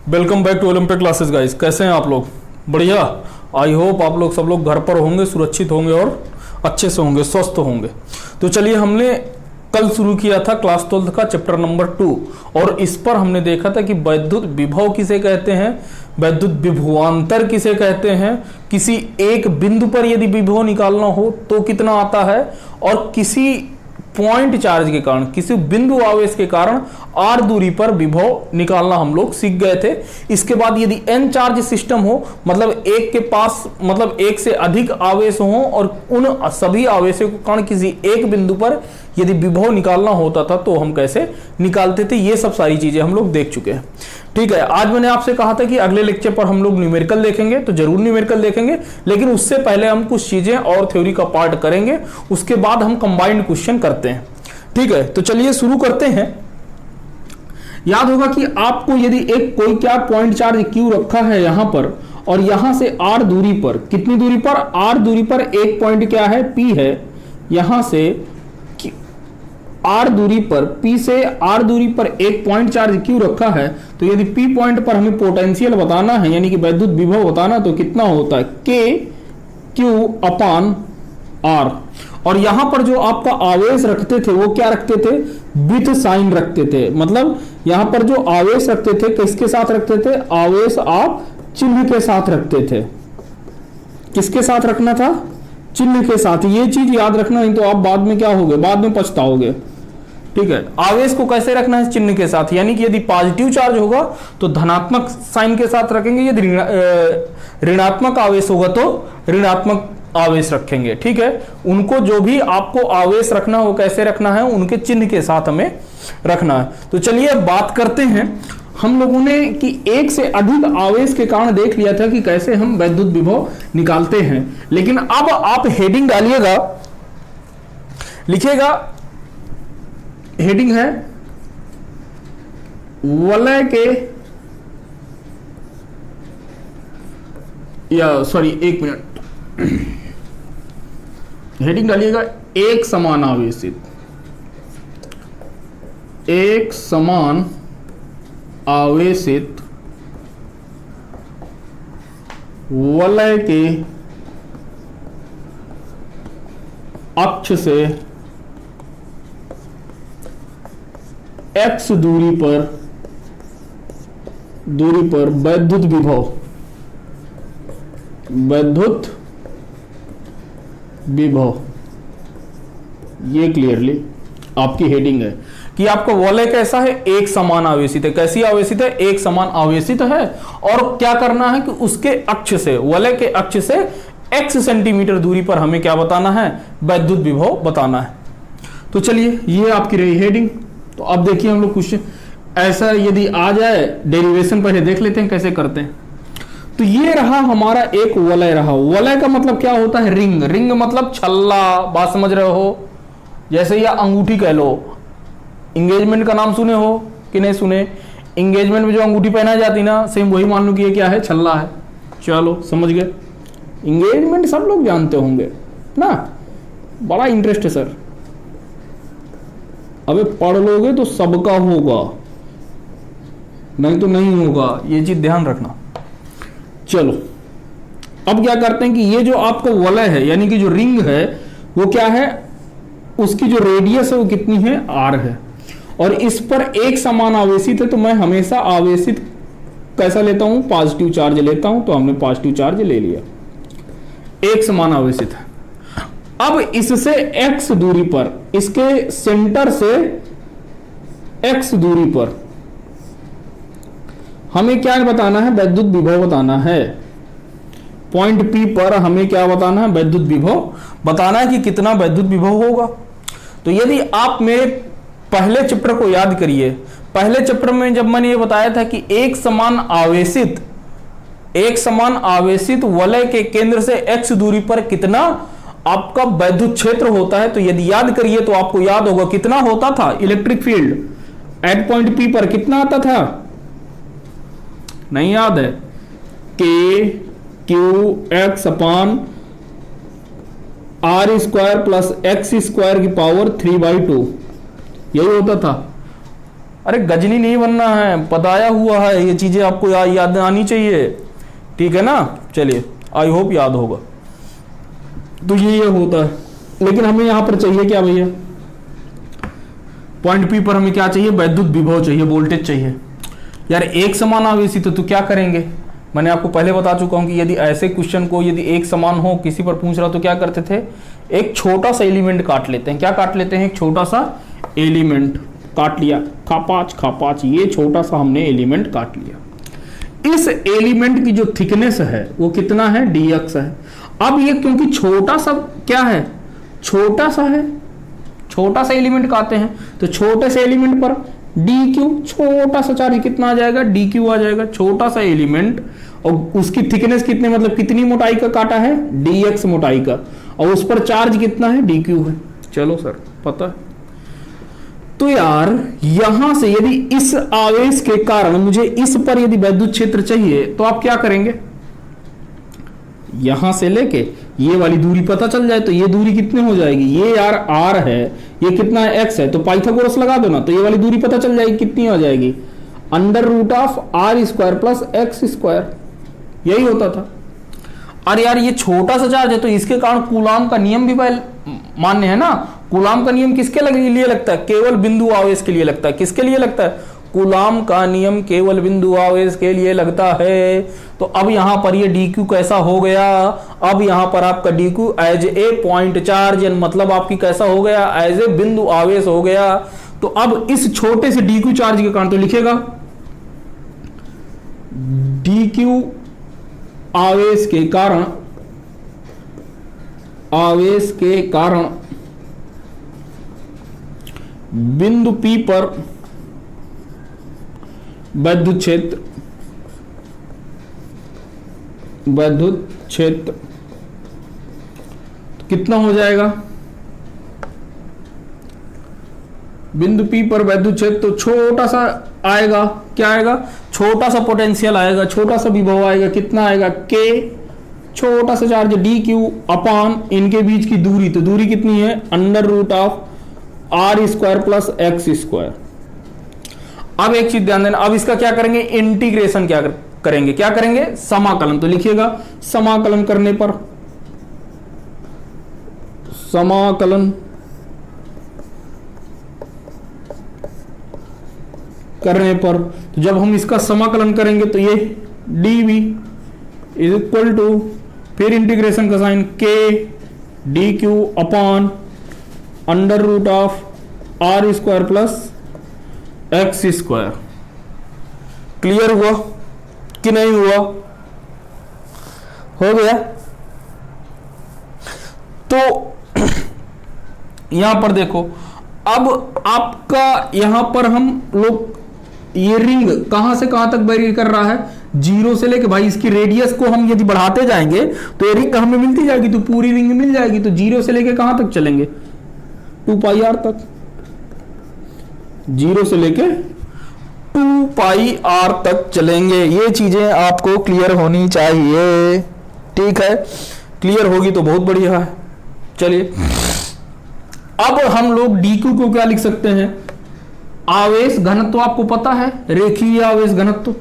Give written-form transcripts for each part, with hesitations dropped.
Welcome back to Olympic classes guys. कैसे हैं आप लोग? बढ़िया। आई होप आप लोग सब लोग घर पर होंगे, सुरक्षित होंगे और अच्छे से होंगे, स्वस्थ होंगे। तो चलिए, हमने कल शुरू किया था क्लास 12 का चैप्टर नंबर 2 और इस पर हमने देखा था कि वैद्युत विभव किसे कहते हैं, वैद्युत विभवांतर किसे कहते हैं, किसी एक बिंदु पर यदि विभव निकालना हो तो कितना आता है, और किसी पॉइंट चार्ज के कारण, किसी बिंदु आवेश के कारण r दूरी पर विभव निकालना हम लोग सीख गए थे। इसके बाद यदि n चार्ज सिस्टम हो, मतलब एक के पास मतलब एक से अधिक आवेश हो और उन सभी आवेशों के कारण किसी एक बिंदु पर यदि विभव निकालना होता था तो हम कैसे निकालते थे, ये सब सारी चीजें हम लोग देख चुके हैं। ठीक है, आज मैंने आपसे कहा था कि अगले लेक्चर पर हम लोग न्यूमेरिकल देखेंगे, तो जरूर न्यूमेरिकल देखेंगे, लेकिन उससे पहले हम कुछ चीजें और थ्योरी का पार्ट करेंगे, उसके बाद हम कंबाइंड क्वेश्चन करते हैं। ठीक है, तो चलिए शुरू करते हैं। याद होगा कि आपको यदि एक कोई क्या पॉइंट चार्ज Q रखा है यहां पर, और यहां से R दूरी पर, कितनी दूरी पर, R दूरी पर एक पॉइंट क्या है, P है, यहां से R दूरी पर, P से R दूरी पर एक पॉइंट चार्ज Q रखा है, तो यदि P पॉइंट पर हमें पोटेंशियल बताना है, यानी कि वैद्युत विभव बताना, तो कितना होता है, K/R। और यहां पर जो आपका आवेश रखते थे वो क्या रखते थे, विथ साइन रखते थे। मतलब यहां पर जो आवेश रखते थे किसके साथ रखते थे, आवेश आप चिन्ह के साथ रखते थे। किसके साथ रखना था, चिन्ह के साथ। ये चीज याद रखना, नहीं तो आप बाद में क्या होगे, बाद में पछताओगे। ठीक है, आवेश को कैसे रखना है, चिन्ह के साथ, यानी कि यदि पॉजिटिव चार्ज होगा तो धनात्मक साइन के साथ रखेंगे, यदि ऋणात्मक आवेश होगा तो ऋणात्मक आवेश रखेंगे। ठीक है, उनको जो भी आपको आवेश रखना हो कैसे रखना है, उनके चिन्ह के साथ हमें रखना है। तो चलिए बात करते हैं। हम लोगों ने कि एक से अधिक आवेश के कारण देख लिया था कि कैसे हम वैद्युत विभव निकालते हैं, लेकिन अब आप हेडिंग डालिएगा, लिखिएगा, हेडिंग है वलय के, या सॉरी एक मिनट, हेडिंग डालिएगा एक समान आवेशित, एक समान आवेशित वलय के अक्ष से x दूरी पर वैद्युत विभव, ये क्लियरली आपकी हेडिंग है कि आपका वलय कैसा है, एक समान आवेशित है। कैसी आवेशित है, एक समान आवेशित है। और क्या करना है कि उसके अक्ष से, वलय के अक्ष से x सेंटीमीटर दूरी पर हमें क्या बताना है, वैद्युत विभव बताना है। तो चलिए, ये आपकी रही हेडिंग। तो अब देखिए हम लोग क्वेश्चन ऐसा यदि आ जाए, डेरिवेशन पहले देख लेते हैं कैसे करते हैं। तो ये रहा हमारा एक वलय रहा। वलय का मतलब क्या होता है, रिंग। रिंग मतलब छल्ला, बात समझ रहे हो, जैसे या अंगूठी कह लो। इंगेजमेंट का नाम सुने हो कि नहीं सुने, इंगेजमेंट में जो अंगूठी पहनाई जाती ना, सेम वही मान लो कि ये क्या है, छल्ला है। चलो समझ गए, इंगेजमेंट सब लोग जानते होंगे ना, बड़ा इंटरेस्ट है सर। अबे पढ़ लोगे तो सबका होगा, नहीं तो नहीं होगा, ये चीज ध्यान रखना। चलो अब क्या करते हैं कि ये जो आपका वलय है, यानी कि जो रिंग है, वो क्या है, उसकी जो रेडियस है वो कितनी है, r है, और इस पर एक समान आवेशित है। तो मैं हमेशा आवेशित कैसा लेता हूं, पॉजिटिव चार्ज लेता हूं, तो हमने पॉजिटिव चार्ज ले लिया, एक समान आवेशित है। अब इससे x दूरी पर, इसके सेंटर से x दूरी पर हमें क्या बताना है, वैद्युत विभव बताना है। पॉइंट P पर हमें क्या बताना है, वैद्युत विभव बताना है कि कितना वैद्युत विभव होगा। तो यदि आप मेरे पहले चैप्टर को याद करिए, पहले चैप्टर में जब मैंने ये बताया था कि एक समान आवेशित वलय के केंद्र से x दूरी पर कितना आपका वैद्युत क्षेत्र होता है, तो यदि याद करिए तो आपको याद होगा कितना होता था, electric field at point P पर कितना आता था, नहीं याद है, Q x/r² + x² की पावर 3/2, यही होता था। अरे गजनी नहीं बनना है, बताया हुआ है, ये चीजें आपको याद आनी चाहिए, ठीक है ना। चलिए आई होप याद होगा। तो ये होता है, लेकिन हमें यहां पर चाहिए क्या भैया, पॉइंट पी पर हमें क्या चाहिए, वैद्युत विभव चाहिए, वोल्टेज चाहिए। यार एक समान आवेशी तो क्या करेंगे, मैंने आपको पहले बता चुका हूं कि यदि ऐसे क्वेश्चन को यदि एक समान हो किसी पर पूछ रहा तो क्या करते थे, एक छोटा सा एलिमेंट काट लेते हैं। क्या काट लेते हैं, एक छोटा सा एलिमेंट काट लिया, खापाच, ये छोटा सा हमने एलिमेंट काट लिया। इस एलिमेंट की जो थिकनेस है वो कितना है, dx है। अब ये क्योंकि छोटा सा क्या है, छोटा सा है, छोटा सा एलिमेंट काटते हैं, तो छोटे से एलिमेंट पर dq, छोटा सा चार्ज कितना आ जाएगा, dq आ जाएगा। छोटा सा एलिमेंट और उसकी थिकनेस कितने, मतलब कितनी मोटाई का काटा है, dx मोटाई का, और उस पर चार्ज कितना है, dq है। चलो सर पता है। तो यार यहां से यदि इस आवेश के कारण मुझे इस पर यदि विद्युत क्षेत्र चाहिए तो आप क्या करेंगे, यहां से लेके ये वाली दूरी पता चल जाए तो ये दूरी कितनी हो जाएगी, ये यार r है, ये कितना है, x है, तो पाइथागोरस लगा दो ना, तो ये वाली दूरी पता चल जाएगी, कितनी हो जाएगी, √r² प्लस x²। यही होता था। अरे यार ये छोटा सा चार्ज है तो इसके कारण कूलाम का नियम भी मान्य है ना। कूलाम का नियम किसके लिए लगता है, केवल बिंदु आवेश के लिए लगता है। किसके लिए लगता है, कूलाम का नियम केवल बिंदु आवेश के लिए लगता है। तो अब यहां पर ये dq कैसा हो गया, अब यहां पर आपका dq as a point charge, मतलब आपकी कैसा हो गया, एज ए बिंदु आवेश हो गया। तो अब इस छोटे से dq चार्ज के कारण तो लिखेगा dq आवेश के कारण, आवेश के कारण बिंदु P पर विद्युत क्षेत्र, विद्युत क्षेत्र कितना हो जाएगा, बिंदु P पर विद्युत क्षेत्र तो छोटा सा आएगा, क्या आएगा, छोटा सा पोटेंशियल आएगा, छोटा सा विभव आएगा, कितना आएगा, k, छोटा सा चार्ज dq अपान इनके बीच की दूरी, तो दूरी कितनी है, √r² प्लस x²। अब एक चीज ध्यान देना, अब इसका क्या करेंगे, इंटीग्रेशन क्या करेंगे, क्या करेंगे, समाकलन। तो लिखिएगा समाकलन करने पर, समाकलन करने पर, तो जब हम इसका समाकलन करेंगे तो ये dv इज इक्वल टू, फिर इंटीग्रेशन का sign k dq upon √r² plus x²। Clear हुआ कि नहीं हुआ, हो गया। तो यहां पर देखो, अब आपका यहां पर हम लोग ये रिंग कहां से कहां तक वेरी कर रहा है, 0 से लेके, भाई इसकी रेडियस को हम यदि बढ़ाते जाएंगे तो ये रिंग हमें मिलती जाएगी, तो पूरी रिंग मिल जाएगी। तो 0 से लेके कहां तक चलेंगे, 2πr तक, 0 से लेके 2πr तक चलेंगे। ये चीजें आपको क्लियर होनी चाहिए, ठीक है। क्लियर होगी तो बहुत बढ़िया है। चलिए अब हम लोग dq को क्या लिख सकते हैं, आवेश घनत्व, तो आपको पता है रेखीय आवेश घनत्व,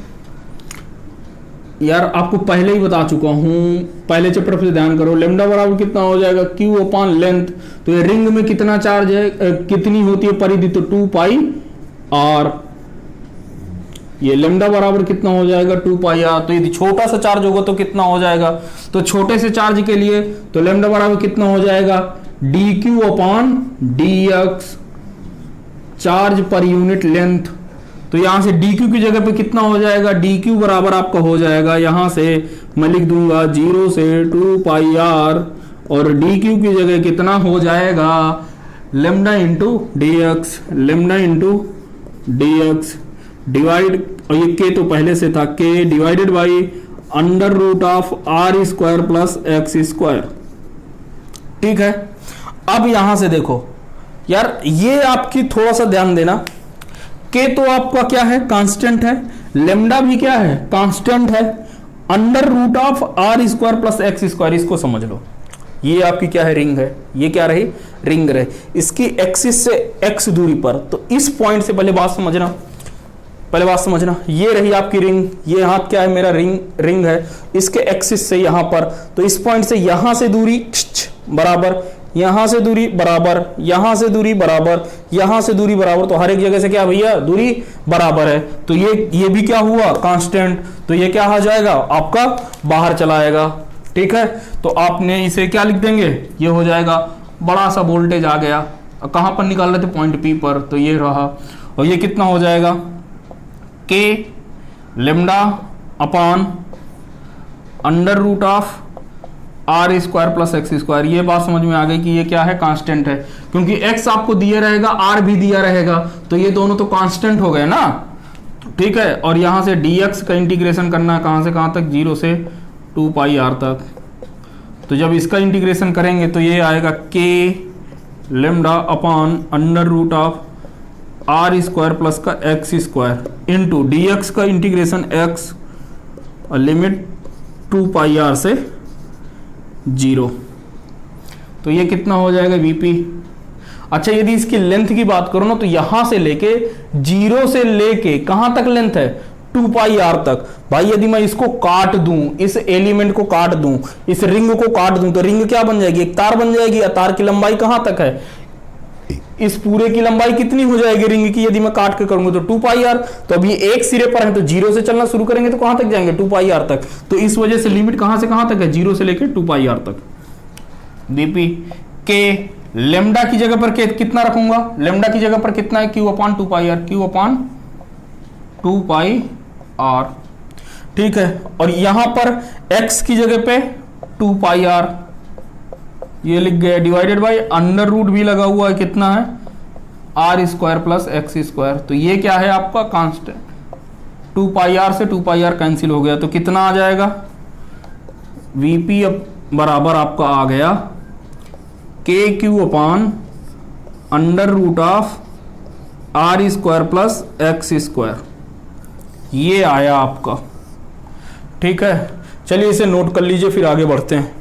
यार आपको पहले ही बता चुका हूं, पहले चैप्टर पे ध्यान करो। लैम्डा बराबर कितना हो जाएगा, q अपान लेंथ। तो ये रिंग में कितना चार्ज है, कितनी होती है परिधि, तो 2πr। ये लैम्डा बराबर कितना हो जाएगा, 2πr। तो यदि छोटा सा चार्ज होगा तो कितना हो जाएगा, तो छोटे से चार्ज के लिए तो लैम्डा बराबर कितना हो जाएगा, dq अपान dx, charge per unit length. तो यहां से dq की जगह पे कितना हो जाएगा, dq बराबर आपका हो जाएगा, यहां से मैं लिख दूंगा 0 से 2πr, और dq की जगह कितना हो जाएगा, lambda into dx, lambda into dx divide, और ये k तो पहले से था, k divided by √r² plus x²। ठीक है। अब यहां से देखो यार, ये आपकी थोड़ा सा ध्यान देना, k तो आपका क्या है, कांस्टेंट है, लेम्डा भी क्या है, कांस्टेंट है, √r² प्लस x²। इसको समझ लो, ये आपकी क्या है, रिंग है। ये क्या रही, रिंग रहे। इसकी एक्सिस से x दूरी पर, तो इस पॉइंट से पहले बात समझना, पहले बात समझना, ये रही आपकी रिंग, ये हाथ क्या है मेरा, रिंग है, इसके एक्सिस से यहां पर, तो इस पॉइंट से यहां से दूरी बराबर, यहां से दूरी बराबर, यहां से दूरी बराबर, यहां से दूरी बराबर, तो हर एक जगह से क्या भैया दूरी बराबर है, तो ये भी क्या हुआ कांस्टेंट, तो ये क्या आ जाएगा आपका बाहर चला आएगा। ठीक है, तो आपने इसे क्या लिख देंगे, ये हो जाएगा बड़ा सा वोल्टेज आ गया, कहां पर निकाल रहे थे, पॉइंट पी पर, तो ये रहा, और ये कितना हो जाएगा K lambda upon under root of R square plus X square. ये बात समझ में आ गई कि ये क्या है, कांस्टेंट है, क्योंकि एक्स आपको दिया रहेगा, आर भी दिया रहेगा, तो ये दोनों तो कांस्टेंट हो गए ना। ठीक है, और यहां से dx का इंटीग्रेशन करना है, कहां से कहां तक, 0 से 2 पाई आर तक, तो जब इसका इंटीग्रेशन करेंगे तो ये आएगा K lambda upon under root of R square plus का एक्स स्क्वायर इंटू dx का इंटीग्रेशन x और लिमिट 2 पाई आर से 0, तो ये कितना हो जाएगा Vp। अच्छा, यदि इसकी लेंथ की बात करो ना, तो यहां से लेके 0 से लेके कहां तक लेंथ है, 2 पाई आर तक। भाई यदि मैं इसको काट दूं, इस एलिमेंट को काट दूं, इस रिंग को काट दूं, तो रिंग क्या बन जाएगी, एक तार बन जाएगी। तार की लंबाई कहां तक है, इस पूरे की लंबाई कितनी हो जाएगी रिंग की, यदि मैं काट के करूंगा तो 2 पाई आर। तो अभी एक सिरे पर है, तो 0 से चलना शुरू करेंगे तो कहां तक जाएंगे, 2 पाई आर तक। तो इस वजह से लिमिट कहां से कहां तक है, 0 से लेकर 2 पाई आर तक। बीपी के लेमडा की जगह पर कितना रखूंगा, लेमडा की जगह पर कितना है, Q upon 2 pi R, Q upon 2 pi R. ठीक है, और यहां पर x की जगह पे 2 पाई आर ये लिख गए, डिवाइडेड बाय अंडर रूट भी लगा हुआ है, कितना है, R square plus X square. तो ये क्या है आपका कांस्टेंट, 2 पाई आर से 2 पाई आर कैंसिल हो गया, तो कितना आ जाएगा, Vp अब बराबर आपका आ गया K Q upon under root of R square plus X square, ये आया आपका। ठीक है, चलिए इसे नोट कर लीजिए, फिर आगे बढ़ते हैं।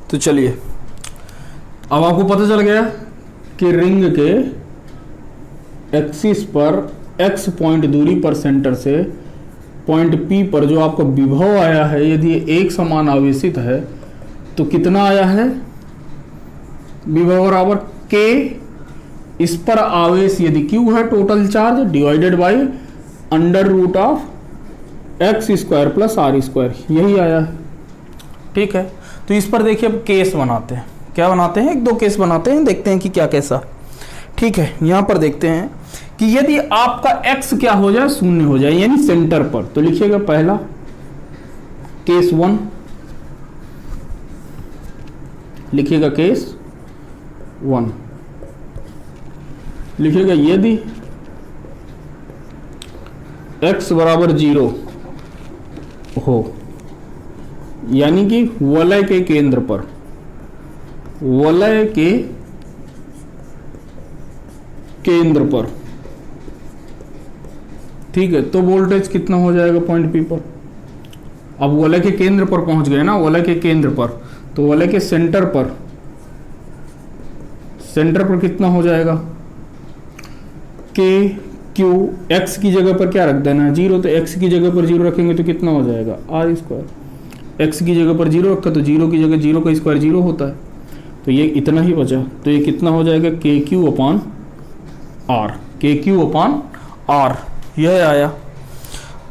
तो चलिए, अब आपको पता चल गया कि रिंग के एक्सिस पर x पॉइंट दूरी पर सेंटर से पॉइंट P पर जो आपका विभव आया है, यदि एक समान आवेशित है तो कितना आया है, विभव बराबर k, इस पर आवेश यदि q है total charge, divided by under root of X square plus R square, यही आया है। ठीक है, तो इस पर देखिए अब केस बनाते हैं, क्या बनाते हैं, 1-2 केस बनाते हैं, देखते हैं कि क्या कैसा। ठीक है, यहां पर देखते हैं कि यदि आपका x क्या हो जाए, 0 हो जाए, यानी सेंटर पर, तो लिखिएगा पहला केस 1, लिखिएगा केस 1, लिखिएगा यदि x बराबर 0 हो, यानी कि वलय के केंद्र पर, वलय के केंद्र पर, ठीक है, तो वोल्टेज कितना हो जाएगा पॉइंट P पर। अब वलय के केंद्र पर पहुंच गए ना, वलय के केंद्र पर, तो वलय के सेंटर पर, सेंटर पर कितना हो जाएगा, के क्यू, एक्स की जगह पर क्या रख देना है, 0, तो एक्स की जगह पर 0 रखेंगे तो कितना हो जाएगा, आर स्क्वायर। एक्स की जगह पर 0 रखा तो 0 की जगह 0 का स्क्वायर 0 होता है, तो ये इतना ही बचा, तो ये कितना हो जाएगा, के क्यू अपान आर, के क्यू अपान आर, यह आया।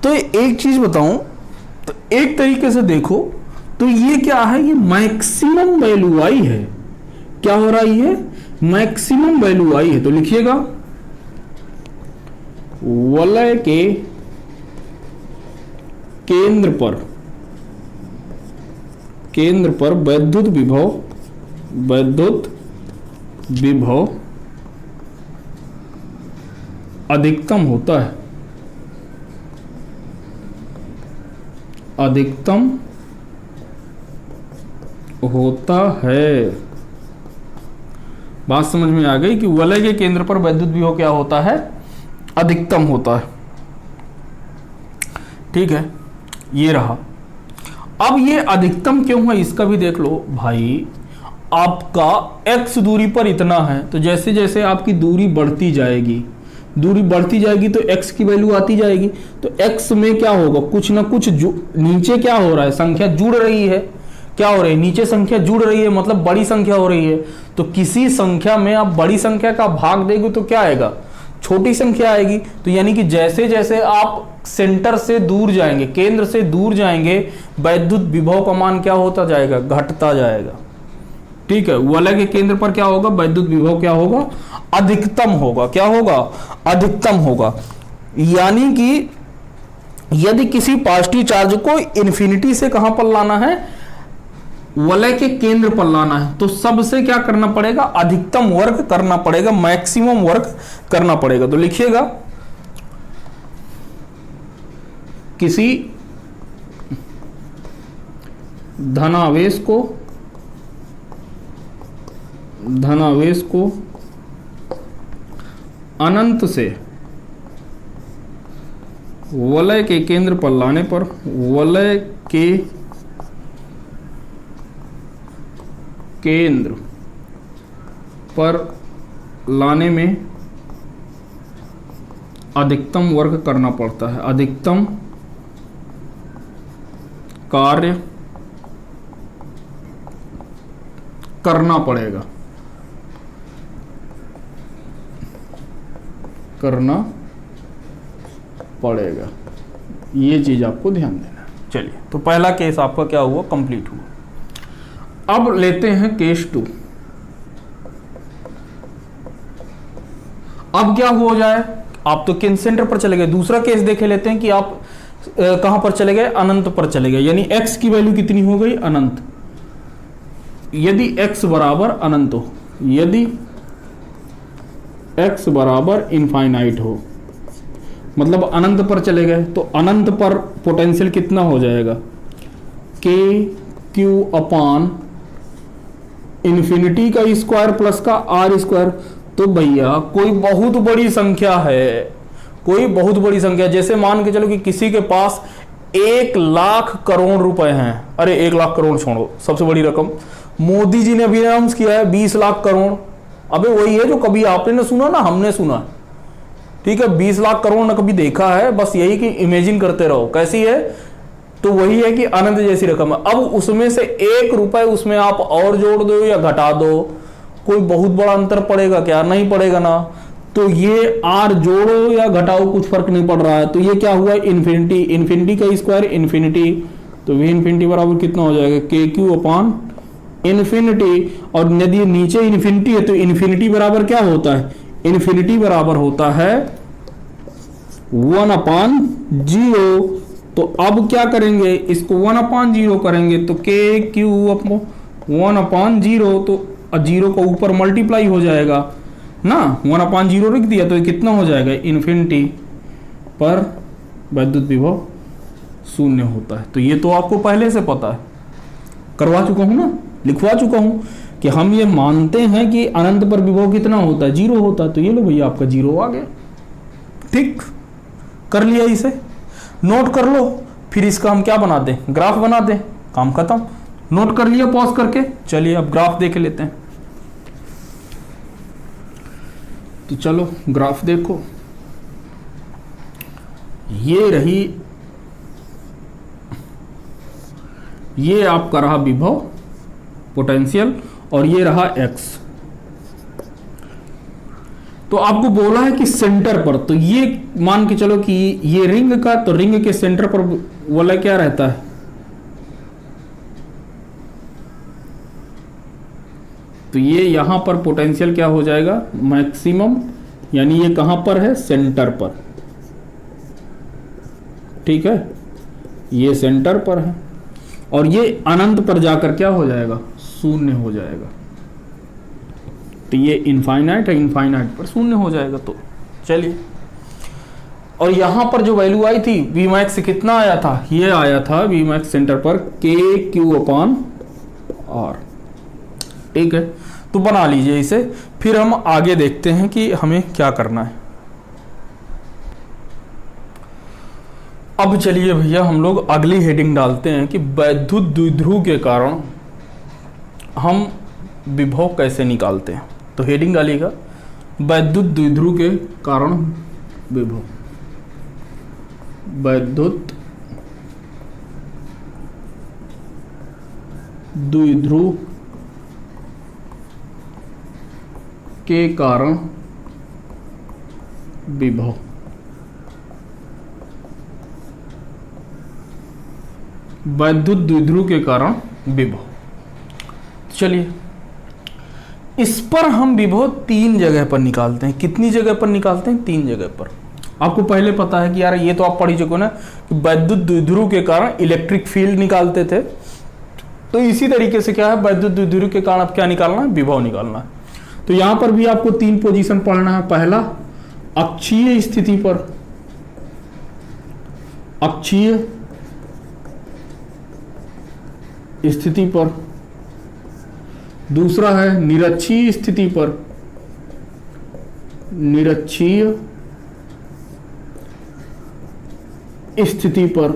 तो एक चीज बताऊं, तो एक तरीके से देखो तो ये क्या है, ये मैक्सिमम वैल्यू आई है, क्या हो रहा है, ये मैक्सिमम वैल्यू आई है। तो लिखिएगा वलय के केंद्र पर, केंद्र पर वैद्युत विभव अधिकतम होता है, अधिकतम होता है। बात समझ में आ गई कि वलय के केंद्र पर वैद्युत विभव क्या होता है, अधिकतम होता है। ठीक है, ये रहा। अब ये अधिकतम क्यों है इसका भी देख लो भाई। आपका x दूरी पर इतना है, तो जैसे जैसे आपकी दूरी बढ़ती जाएगी तो x की वैल्यू आती जाएगी। तो x में क्या होगा, कुछ ना कुछ नीचे क्या हो रहा है, संख्या जुड़ रही है। क्या हो रही है, नीचे संख्या जुड़ रही है, मतलब बड़ी संख्या हो रही है। तो किसी संख्या में आप बड़ी संख्या का भाग देंगे तो क्या आएगा, छोटी संख्या आएगी। तो यानी कि जैसे जैसे आप सेंटर से दूर जाएंगे, केंद्र से दूर जाएंगे, वैद्युत विभव का मान क्या होता जाएगा, घटता जाएगा। ठीक है, वलय के केंद्र पर क्या होगा, वैद्युत विभव क्या होगा, अधिकतम होगा। क्या होगा, अधिकतम होगा। यानी कि यदि किसी पॉजिटिव चार्ज को इन्फिनिटी से कहां पर लाना है, वलय के केंद्र पर लाना है, तो सबसे क्या करना पड़ेगा, अधिकतम वर्ग करना पड़ेगा, मैक्सिमम वर्ग करना पड़ेगा। तो लिखिएगा, किसी धनावेश को अनंत से वलय के केंद्र पर लाने पर, वलय के केंद्र पर लाने में अधिकतम वर्ग करना पड़ता है, अधिकतम कार्य करना पड़ेगा, ये चीज आपको ध्यान देना है। चलिए, तो पहला केस आपका क्या हुआ, कंप्लीट हुआ। अब लेते हैं केस 2। अब क्या हो जाए, आप तो केंद्र सेंटर पर चले गए। दूसरा केस देखे लेते हैं कि आप कहां पर चले गए, अनंत पर चले गए, यानी x की वैल्यू कितनी हो गई, अनंत। यदि x बराबर अनंत हो, यदि x बराबर इनफाइनाइट हो, मतलब अनंत पर चले गए, तो अनंत पर पोटेंशियल कितना हो जाएगा, k q अपान इन्फिनिटी का स्क्वायर प्लस का r स्क्वायर। तो भैया कोई बहुत बड़ी संख्या है, कोई बहुत बड़ी संख्या, जैसे मान के चलो कि किसी के पास 1 लाख करोड़ रुपए हैं। अरे 1 लाख करोड़ छोड़ो, सबसे बड़ी रकम मोदी जी ने अभी अनाउंस किया है 20 लाख करोड़। अबे वही है जो कभी आपने ना सुना ना हमने सुना। ठीक है, 20 लाख करोड़ ना कभी देखा है, बस यही कि इमेजिन करते रहो कैसी है। तो वही है कि अनंत जैसी रकम है। अब उसमें से 1 रुपए उसमें आप और जोड़ दो या घटा दो, कोई बहुत बड़ा अंतर पड़ेगा क्या, नहीं पड़ेगा ना। तो ये आर जोड़ो या घटाओ कुछ फर्क नहीं पड़ रहा है। तो ये क्या हुआ, इन्फिनिटी, इन्फिनिटी का स्क्वायर इन्फिनिटी, तो वी इन्फिनिटी बराबर कितना हो जाएगा, के क्यू अपान इन्फिनिटी। और यदि नीचे इन्फिनिटी है तो इन्फिनिटी बराबर क्या होता है, इन्फिनिटी बराबर होता है 1/0। तो अब क्या करेंगे, इसको 1/0 करेंगे तो के क्यू 1/0, तो 0 को ऊपर मल्टीप्लाई हो जाएगा ना, 1/0 लिख दिया तो ये कितना हो जाएगा, इन्फिनिटी पर वैद्युत विभव 0 होता है। तो ये तो आपको पहले से पता है, करवा चुका हूं ना, लिखवा चुका हूं कि हम ये मानते हैं कि अनंत पर विभव कितना होता है, 0 होता है। तो ये लो भैया आपका 0 आ गया। ठीक, कर लिया, इसे नोट कर लो, फिर इसका हम क्या बना दें, ग्राफ बना दें, काम खत्म। नोट कर लिया पॉज करके। चलिए अब ग्राफ देख लेते हैं। तो चलो ग्राफ देखो, ये रही, ये आपका रहा विभव पोटेंशियल और ये रहा x। तो आपको बोला है कि सेंटर पर, तो ये मान के चलो कि ये रिंग का, तो रिंग के सेंटर पर वलय क्या रहता है, तो ये यहां पर पोटेंशियल क्या हो जाएगा, मैक्सिमम, यानी ये कहां पर है, सेंटर पर। ठीक है, ये सेंटर पर है और ये अनंत पर जाकर क्या हो जाएगा, 0 हो जाएगा। तो ये इनफाइनाइट है, इनफाइनाइट पर 0 हो जाएगा। तो चलिए, और यहां पर जो वैल्यू आई थी वी मैक्स कितना आया था, ये आया था वी मैक्स सेंटर पर के क्यू अपान आर। ठीक है, तो बना लीजिए इसे, फिर हम आगे देखते हैं कि हमें क्या करना है। अब चलिए भैया हम लोग अगली हेडिंग डालते हैं कि वैद्युत द्विध्रुव के कारण हम विभव कैसे निकालते हैं। तो हेडिंग डालिएगा वैद्युत द्विध्रुव के कारण विभव। वैद्युत द्विध्रुव के कारण विभव। वैद्युत द्विध्रुव के कारण विभव। चलिए इस पर हम विभव 3 जगह पर निकालते हैं। कितनी जगह पर निकालते हैं? 3 जगह पर। आपको पहले पता है कि यार ये तो आप पढ़ ही चुके ना कि वैद्युत द्विध्रुव के कारण इलेक्ट्रिक फील्ड निकालते थे। तो इसी तरीके से क्या है, वैद्युत द्विध्रुव के कारण अब क्या निकालना है? विभव निकालना है। तो यहां पर भी आपको 3 पोजीशन पढ़ना है। पहला अक्षीय स्थिति पर, अक्षीय स्थिति पर। दूसरा है निरक्षीय स्थिति पर, निरक्षीय स्थिति पर।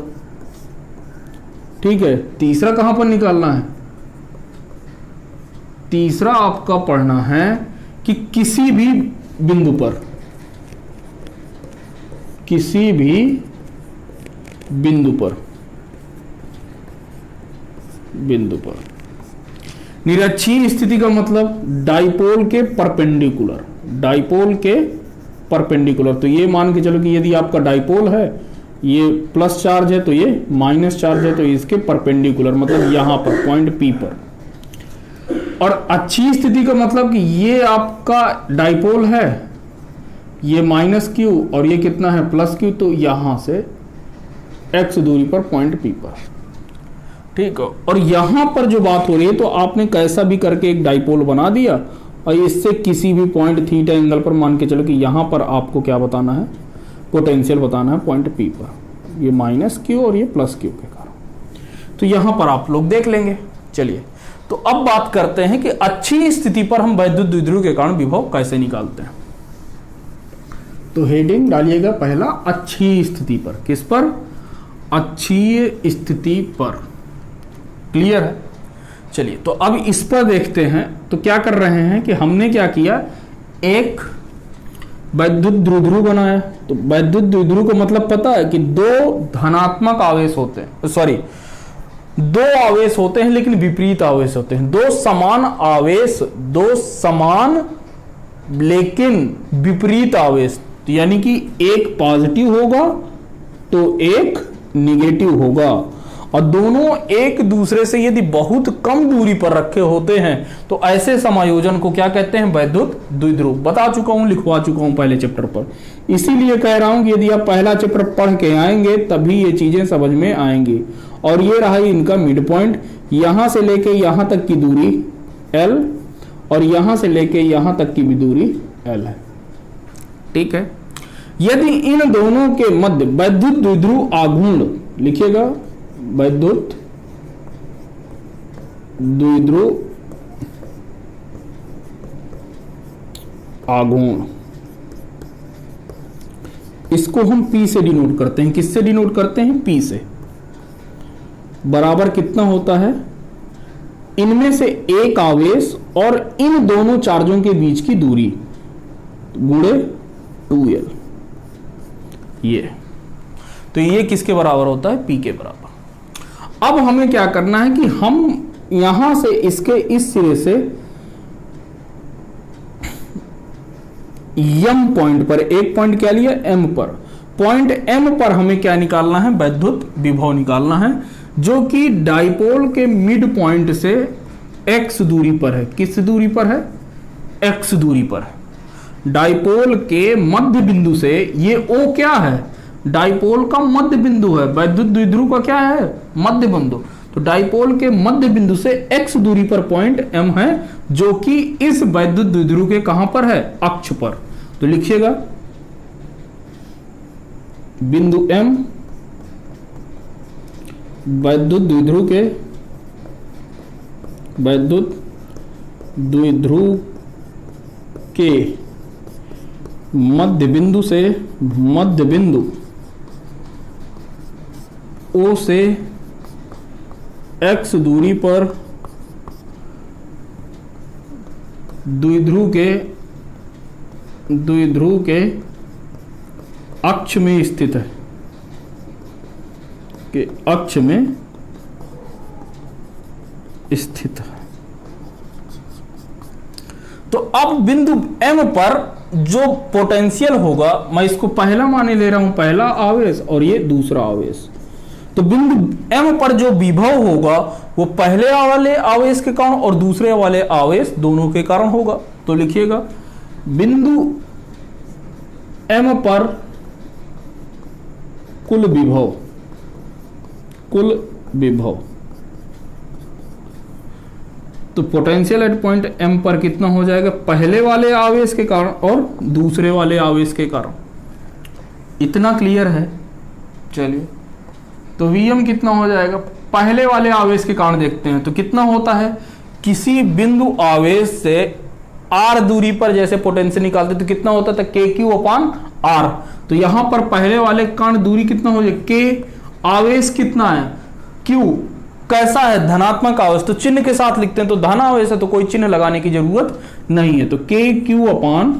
ठीक है, तीसरा कहां पर निकालना है? तीसरा आपका पढ़ना है कि किसी भी बिंदु पर, किसी भी बिंदु पर, बिंदु पर। निरक्षीय स्थिति का मतलब डाइपोल के परपेंडिकुलर, डाइपोल के परपेंडिकुलर। तो ये मान के चलो कि यदि आपका डाइपोल है, ये प्लस चार्ज है तो ये माइनस चार्ज है, तो इसके परपेंडिकुलर मतलब यहां पर पॉइंट P पर। और अच्छी स्थिति का मतलब कि ये आपका डाइपोल है, ये माइनस Q और ये कितना है? Plus Q। तो यहां से x दूरी पर पॉइंट P पर। ठीक है, और यहां पर जो बात हो रही है, तो आपने कैसा भी करके एक डाइपोल बना दिया और इससे किसी भी पॉइंट थीटा एंगल पर मान के चलो कि यहां पर आपको क्या बताना है? पोटेंशियल बताना है पॉइंट P पर। ये माइनस Q और ये प्लस Q के कारण। तो यहां पर आप लोग देख लेंगे। चलिए तो अब बात करते हैं कि अच्छी स्थिति पर हम वैद्युत द्विध्रुव के कारण विभव कैसे निकालते हैं। तो हेडिंग डालिएगा पहला अच्छी स्थिति पर। किस पर? अच्छी स्थिति पर। क्लियर है? चलिए तो अब इस पर देखते हैं। तो क्या कर रहे हैं कि हमने क्या किया, एक वैद्युत द्विध्रुव बनाया। तो वैद्युत द्विध्रुव का मतलब पता है कि 2 धनात्मक आवेश होते हैं, सॉरी 2 आवेश होते हैं लेकिन विपरीत आवेश होते हैं। 2 समान आवेश, 2 समान लेकिन विपरीत आवेश, यानी कि एक पॉजिटिव होगा तो एक निगेटिव होगा, और दोनों एक दूसरे से यदि बहुत कम दूरी पर रखे होते हैं तो ऐसे समायोजन को क्या कहते हैं? वैद्युत द्विध्रुव। बता चुका हूं, लिखवा चुका हूं पहले चैप्टर पर। इसीलिए कह रहा हूं कि यदि आप पहला चैप्टर पढ़ के आएंगे तभी ये चीजें समझ में आएंगी। और ये रहा इनका मिड पॉइंट, यहां से लेके यहां तक की दूरी L और यहां से लेके यहां तक की भी दूरी L है। ठीक है, यदि इन दोनों के मध्य वैद्युत द्विध्रुव आघूर्ण, लिखिएगा वैद्युत द्विध्रुव आघूर्ण, इसको हम P से डिनोट करते हैं। किससे डिनोट करते हैं? P से। बराबर कितना होता है? इनमें से एक आवेश और इन दोनों चार्जों के बीच की दूरी गुणे 2L। ये तो ये किसके बराबर होता है? P के बराबर। अब हमें क्या करना है कि हम यहां से इसके इस सिरे से M पॉइंट पर, एक पॉइंट क्या लिया? M पर। पॉइंट M पर हमें क्या निकालना है? वैद्युत विभव निकालना है, जो कि डाइपोल के मिड पॉइंट से x दूरी पर है। किस दूरी पर है? x दूरी पर है। डाइपोल के मध्य बिंदु से, ये O क्या है? डाइपोल का मध्य बिंदु है। वैद्युत द्विध्रुव का क्या है? मध्य बिंदु। तो डाइपोल के मध्य बिंदु से x दूरी पर पॉइंट M है, जो कि इस वैद्युत द्विध्रुव के कहां पर है? अक्ष पर। तो लिखिएगा बिंदु M वैद्युत द्विध्रुव के, वैद्युत द्विध्रुव के मध्य बिंदु से, मध्य बिंदु O से x दूरी पर द्विध्रुव के अक्ष में स्थित है, के अक्ष में स्थित है। तो अब बिंदु M पर जो पोटेंशियल होगा, मैं इसको पहला माने ले रहा हूं, पहला आवेश और ये दूसरा आवेश। तो बिंदु M पर जो विभव होगा वो पहले वाले आवेश के कारण और दूसरे वाले आवेश दोनों के कारण होगा। तो लिखिएगा बिंदु M पर कुल विभव, तो पोटेंशियल एट पॉइंट M पर कितना हो जाएगा, पहले वाले आवेश के कारण और दूसरे वाले आवेश के कारण। इतना क्लियर है। चलिए, तो Vm कितना हो जाएगा, पहले वाले आवेश के कारण देखते हैं। तो कितना होता है, किसी बिंदु आवेश से r दूरी पर जैसे पोटेंशियल निकालते तो कितना होता था, KQ/r। तो यहां पर पहले वाले कारण दूरी कितना हो जाएगा, K, आवेश कितना है, Q, कैसा है, धनात्मक आवेश, तो चिन्ह के साथ लिखते हैं। तो धन आवेश है तो कोई चिन्ह लगाने की जरूरत नहीं है। तो KQ/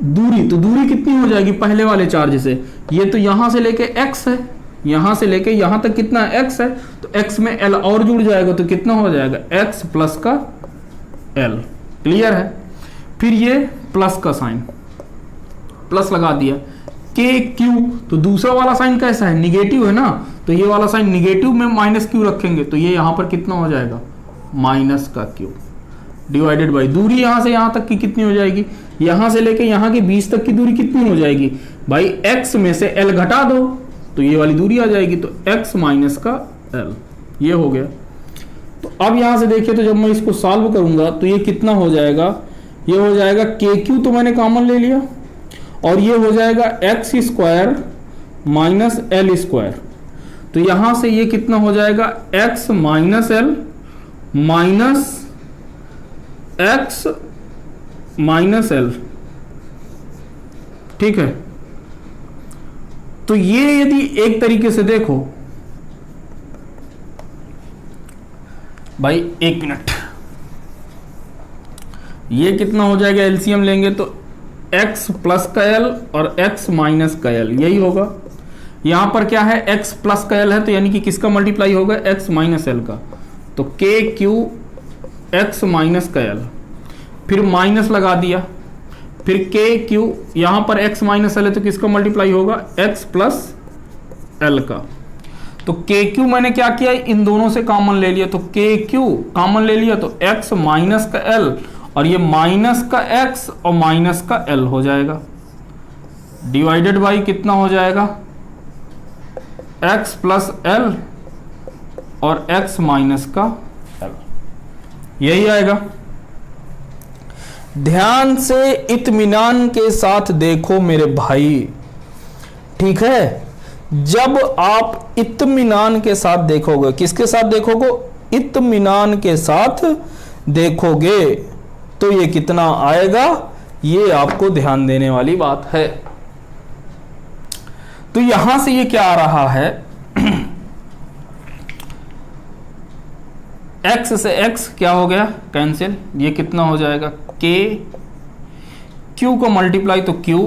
दूरी, तो दूरी कितनी हो जाएगी पहले वाले चार्ज से, ये तो यहां से लेके x है, यहां से लेके यहां तक कितना x है, तो x में l और जुड़ जाएगा, तो कितना हो जाएगा, x प्लस का l। क्लियर है। फिर ये प्लस का साइन, प्लस लगा दिया, KQ, तो दूसरा वाला साइन कैसा है, निगेटिव है ना, तो ये वाला साइन निगेटिव में माइनस Q रखेंगे, तो ये यहां पर कितना हो जाएगा, माइनस का Q डिवाइडेड बाई दूरी यहां से यहां तक की कितनी हो जाएगी, यहां से लेके यहां के बीच तक की दूरी कितनी हो जाएगी भाई, x में से l घटा दो तो ये वाली दूरी आ जाएगी, तो x माइनस का l, ये हो गया। तो अब यहां से देखिए, तो जब मैं इसको सॉल्व करूंगा तो ये कितना हो जाएगा, ये हो जाएगा KQ, तो मैंने कॉमन ले लिया, और ये हो जाएगा x² माइनस l²। तो यहां से ये कितना हो जाएगा, x minus l minus x minus l। ठीक है। तो ये यदि एक तरीके से देखो भाई, एक मिनट, ये कितना हो जाएगा, एलसीएम लेंगे तो x प्लस का l और x माइनस का l, यही होगा। यहां पर क्या है, x प्लस का l है, तो यानी कि किसका मल्टीप्लाई होगा, x माइनस l का। तो KQ x माइनस का l, फिर माइनस लगा दिया, फिर KQ, यहां पर x माइनस l है तो किसका मल्टीप्लाई होगा, x प्लस l का। तो KQ मैंने क्या किया, इन दोनों से कॉमन ले लिया, तो KQ कॉमन ले लिया तो x माइनस का l, और ये माइनस का x और माइनस का l हो जाएगा, डिवाइडेड बाई कितना हो जाएगा, x प्लस l और x माइनस का l, यही आएगा। ध्यान से इत्मीनान के साथ देखो मेरे भाई, ठीक है। जब आप इत्मीनान के साथ देखोगे, किसके साथ देखोगे, इत्मीनान के साथ देखोगे, तो ये कितना आएगा, ये आपको ध्यान देने वाली बात है। तो यहां से ये क्या आ रहा है, x से x क्या हो गया, कैंसिल, ये कितना हो जाएगा, k, q को मल्टीप्लाई तो q,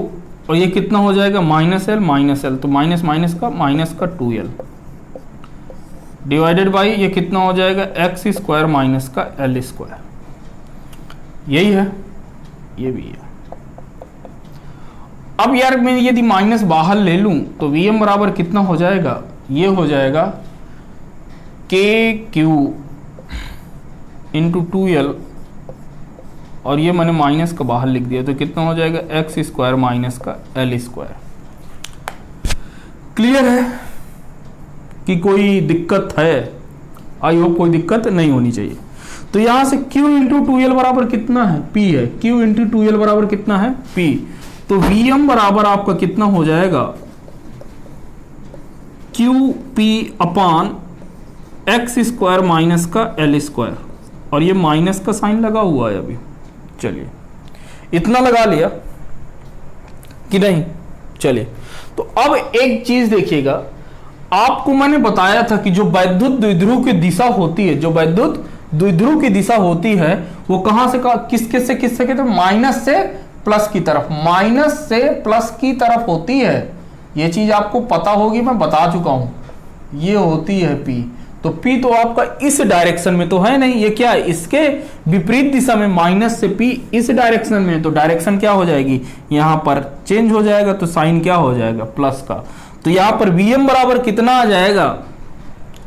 और ये कितना हो जाएगा, माइनस l, तो माइनस माइनस का 2l, डिवाइडेड बाई ये कितना हो जाएगा, x² माइनस का l², यही है, ये भी है। अब यार मैं यदि माइनस बाहर ले लूं तो Vm बराबर कितना हो जाएगा, ये हो जाएगा KQ इंटू 2l, और ये मैंने माइनस का बाहर लिख दिया, तो कितना हो जाएगा, x² माइनस का l²। क्लियर है कि कोई दिक्कत है, आई होप कोई दिक्कत नहीं होनी चाहिए। तो यहां से q इंटू 2l बराबर कितना है, p है, q इंटू 2l बराबर कितना है, p। तो Vm बराबर आपका कितना हो जाएगा, QP अपान x² माइनस का l², और ये माइनस का साइन लगा हुआ है अभी। चलिए, इतना लगा लिया कि नहीं, चलिए। तो अब एक चीज देखिएगा, आपको मैंने बताया था कि जो वैद्युत द्विध्रुव की दिशा होती है, जो वैद्युत द्विध्रुव की दिशा होती है वो कहां से किसके से किससे कहते हैं, माइनस से प्लस की तरफ, माइनस से प्लस की तरफ होती है। ये चीज आपको पता होगी, मैं बता चुका हूं, ये होती है P। तो P तो आपका इस डायरेक्शन में तो है नहीं, ये क्या है, इसके विपरीत दिशा में, माइनस से P इस डायरेक्शन में, तो डायरेक्शन क्या हो जाएगी, यहां पर चेंज हो जाएगा, तो साइन क्या हो जाएगा, प्लस का। तो यहां पर Vm बराबर कितना आ जाएगा,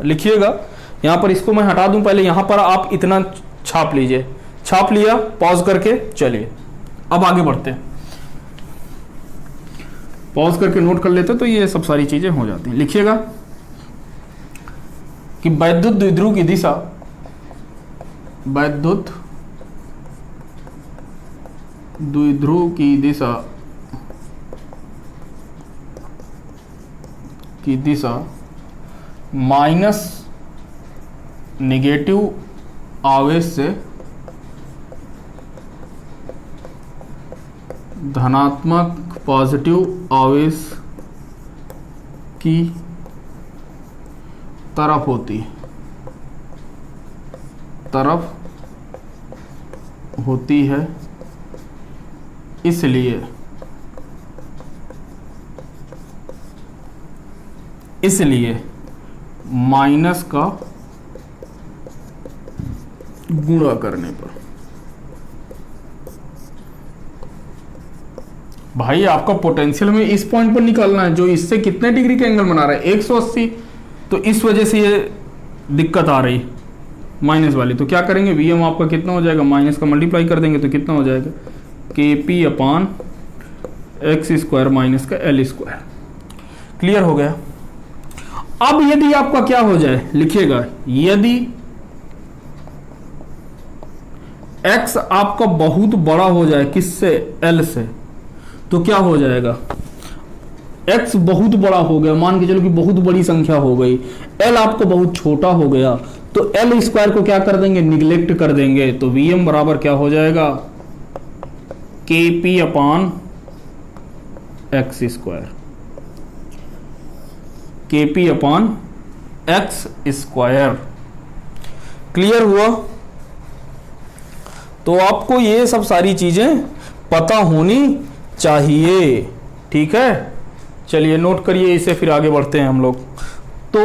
लिखिएगा, यहां पर इसको मैं हटा दूं पहले, यहां पर आप इतना छाप लीजिए, छाप लिया, पॉज करके चलिए अब आगे बढ़ते हैं, पॉज करके नोट कर लेते तो ये सब सारी चीजें हो जाती हैं। लिखिएगा कि वैद्युत द्विध्रुव की दिशा, वैद्युत द्विध्रुव की दिशा माइनस नेगेटिव आवेश से धनात्मक पॉजिटिव आवेश की तरफ होती है, इसलिए माइनस का गुणा करने पर, भाई आपका पोटेंशियल में इस पॉइंट पर निकालना है जो इससे कितने डिग्री का एंगल बना रहा है, 180। तो इस वजह से ये दिक्कत आ रही माइनस वाली। तो क्या करेंगे, Vm आपका कितना हो जाएगा, माइनस का मल्टीप्लाई कर देंगे तो कितना हो जाएगा, KP upon X square minus का L स्क्वायर। क्लियर हो गया। अब यदि आपका क्या हो जाए, लिखिएगा, यदि x आपका बहुत बड़ा हो जाए, किससे, L से, तो क्या हो जाएगा, x बहुत बड़ा हो गया, मान के चलो कि बहुत बड़ी संख्या हो गई, L आपको बहुत छोटा हो गया, तो L स्क्वायर को क्या कर देंगे, निगलेक्ट कर देंगे, तो Vm बराबर क्या हो जाएगा, KP upon X square, KP upon X square. Clear हुआ। तो आपको ये सब सारी चीजें पता होनी चाहिए, ठीक है। चलिए नोट करिए इसे, फिर आगे बढ़ते हैं हम लोग। तो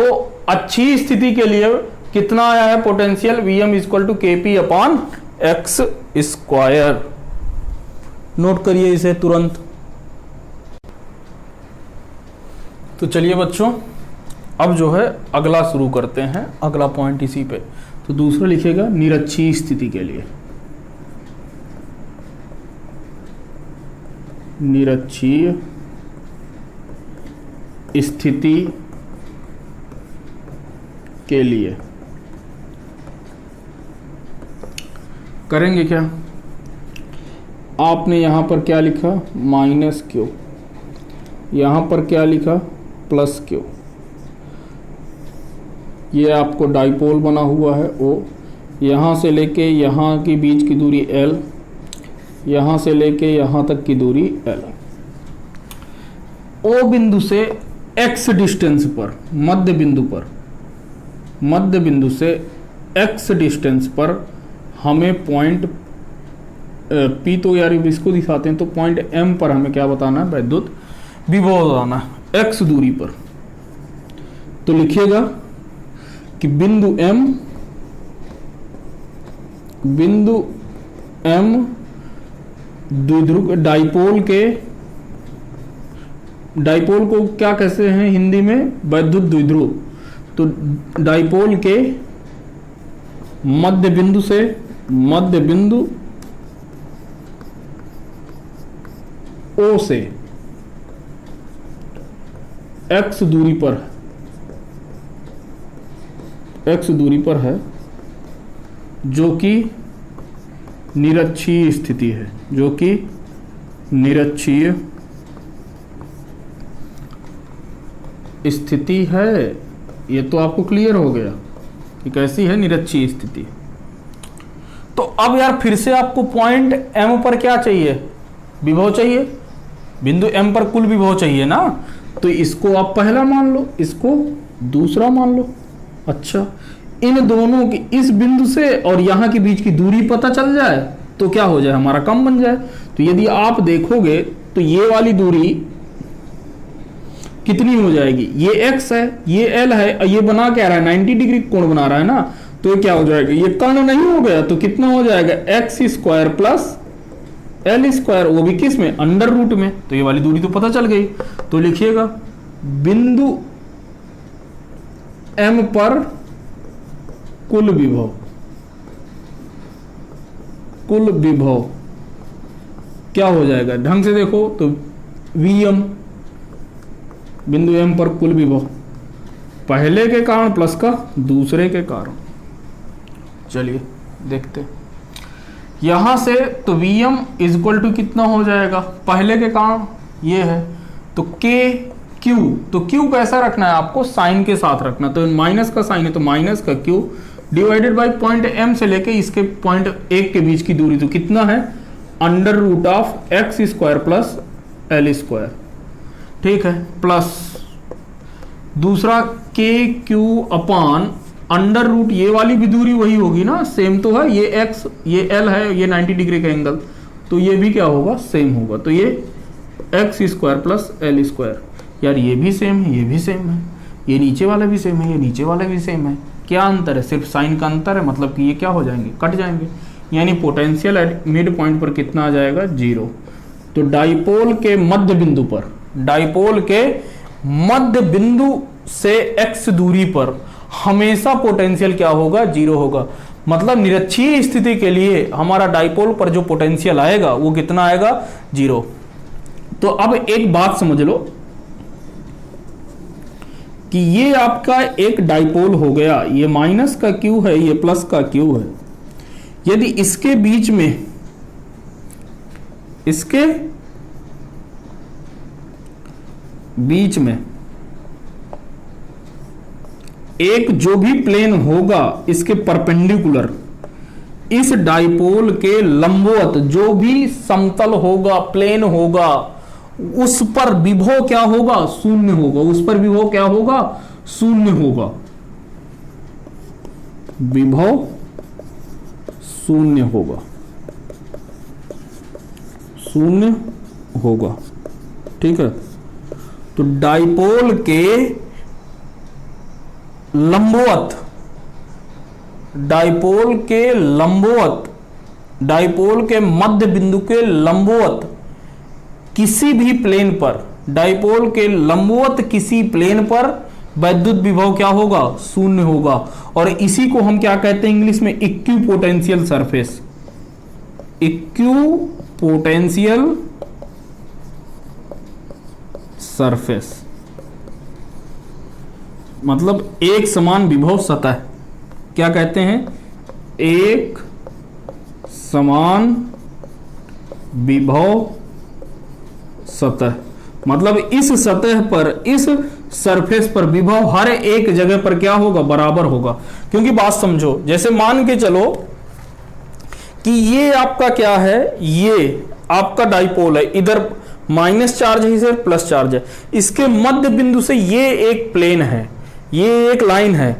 अच्छी स्थिति के लिए कितना आया है potential, Vm equal to KP upon X square. Note करिए इसे तुरंत। तो चलिए बच्चों, अब जो है अगला शुरू करते हैं, अगला पॉइंट इसी पे। तो दूसरा लिखेगा निरक्षीय स्थिति के लिए, निरक्षीय स्थिति के लिए करेंगे क्या, आपने यहां पर क्या लिखा, माइनस क्यू, यहां पर क्या लिखा, प्लस क्यू। ये आपको डाइपोल बना हुआ है O, यहां से लेके यहां की बीच की दूरी L, यहां से लेके यहां तक की दूरी L। O बिंदु से x डिस्टेंस पर, मध्य बिंदु से x डिस्टेंस पर हमें पॉइंट P, तो यार इसको दिखाते हैं, तो पॉइंट M पर हमें क्या बताना है, वैद्युत विभव बताना है x दूरी पर। तो लिखिएगा कि बिंदु M द्विध्रुव, डाइपोल को क्या कहते हैं हिंदी में, वैद्युत द्विध्रुव। तो डाइपोल के मध्य बिंदु O से x दूरी पर है, जो कि निरक्षीय स्थिति है, स्थिति है। ये तो आपको क्लियर हो गया कि कैसी है निरक्षीय स्थिति। तो अब यार फिर से आपको पॉइंट M पर क्या चाहिए, विभव चाहिए, बिंदु M पर कुल विभव चाहिए ना। तो इसको आप पहला मान लो, इसको दूसरा मान लो। अच्छा, इन दोनों की, इस बिंदु से और यहां के बीच की दूरी पता चल जाए तो क्या हो जाए, हमारा कम बन जाए। तो यदि आप देखोगे तो ये वाली दूरी कितनी हो जाएगी, ये x है, ये l है, और ये बना क्या रहा है, 90 डिग्री कोण बना रहा है ना, तो ये क्या हो जाएगा, ये कर्ण नहीं हो गया तो कितना हो जाएगा, x square plus L square, वो भी किस में, अंडर रूट में। तो ये वाली दूरी तो पता चल गई। तो लिखिएगा बिंदु m पर कुल विभव, कुल विभव क्या हो जाएगा, ढंग से देखो तो Vm, बिंदु m पर कुल विभव, पहले के कारण प्लस का दूसरे के कारण। चलिए देखते, यहां से तो Vm इज इक्वल टू कितना हो जाएगा, पहले के कारण ये है तो K Q, तो Q कैसा रखना है आपको, साइन के साथ रखना, तो माइनस का साइन है तो माइनस का Q divided by point M से लेके इसके पॉइंट 1 के बीच की दूरी, तो कितना है, under root of X square plus L square, ठीक है, प्लस दूसरा के क्यू अपान अंडर रूट, ये वाली भी दूरी वही होगी ना, सेम तो है, ये एक्स ये एल है, ये 90 डिग्री का एंगल, तो ये भी क्या होगा, सेम होगा, तो ये x square plus L square, यार ये भी सेम है, ये भी सेम है, ये नीचे वाला भी सेम है, ये नीचे वाला भी सेम है, क्या अंतर है, सिर्फ साइन का अंतर है, मतलब कि ये क्या हो जाएंगे, कट जाएंगे, यानी पोटेंशियल एट मिड पॉइंट पर कितना आ जाएगा, 0। तो डाइपोल के मध्य बिंदु पर, डाइपोल के मध्य बिंदु से x दूरी पर हमेशा पोटेंशियल क्या होगा, 0 होगा। मतलब निरक्षीय स्थिति के लिए हमारा डाइपोल पर जो पोटेंशियल आएगा वो कितना आएगा, 0। तो अब एक बात समझ लो कि ये आपका एक डाइपोल हो गया, ये माइनस का Q है, ये प्लस का Q है, यदि इसके बीच में, इसके बीच में एक जो भी प्लेन होगा इसके परपेंडिकुलर, इस डाइपोल के लंबवत जो भी समतल होगा, प्लेन होगा, उस पर विभव क्या होगा, शून्य होगा, उस पर विभव क्या होगा, शून्य होगा, विभव शून्य होगा, शून्य होगा, ठीक है। तो डाइपोल के लंबवत, डाइपोल के लंबवत, डाइपोल के मध्य बिंदु के लंबवत किसी भी प्लेन पर, डाइपोल के लंबवत किसी प्लेन पर वैद्युत विभव क्या होगा, शून्य होगा। और इसी को हम क्या कहते हैं इंग्लिश में, इक्विपोटेंशियल सरफेस, इक्विपोटेंशियल सरफेस, मतलब एक समान विभव सतह, क्या कहते हैं, एक समान विभव सतह, मतलब इस सतह पर, इस सरफेस पर विभव हर एक जगह पर क्या होगा, बराबर होगा। क्योंकि बात समझो, जैसे मान के चलो कि ये आपका क्या है, ये आपका डाइपोल है, इधर माइनस चार्ज है, इधर प्लस चार्ज है, इसके मध्य बिंदु से ये एक प्लेन है, ये एक लाइन है,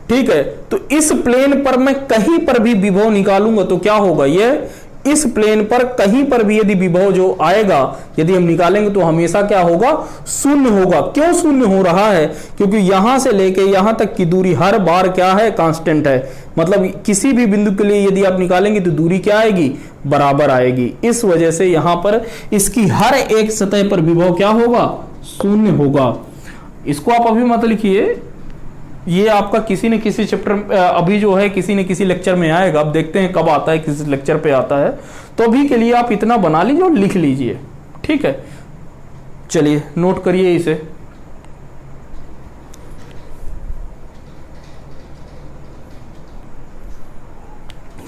ठीक है। तो इस प्लेन पर मैं कहीं पर भी विभव निकालूंगा तो क्या होगा, ये इस प्लेन पर कहीं पर भी यदि विभव जो आएगा, यदि हम निकालेंगे तो हमेशा क्या होगा, शून्य होगा। क्यों शून्य हो रहा है, क्योंकि यहां से लेके यहां तक की दूरी हर बार क्या है, कांस्टेंट है। मतलब किसी भी बिंदु के लिए यदि आप निकालेंगे तो दूरी क्या आएगी, बराबर आएगी। इस वजह से यहां पर इसकी हर एक सतह पर विभव क्या होगा, शून्य होगा। इसको आप अभी मत लिखिए, ये आपका किसी न किसी चैप्टर, अभी जो है किसी न किसी लेक्चर में आएगा, अब देखते हैं कब आता है, किस लेक्चर पे आता है। तो अभी के लिए आप इतना बना लीजिए और लिख लीजिए, ठीक है। चलिए नोट करिए इसे।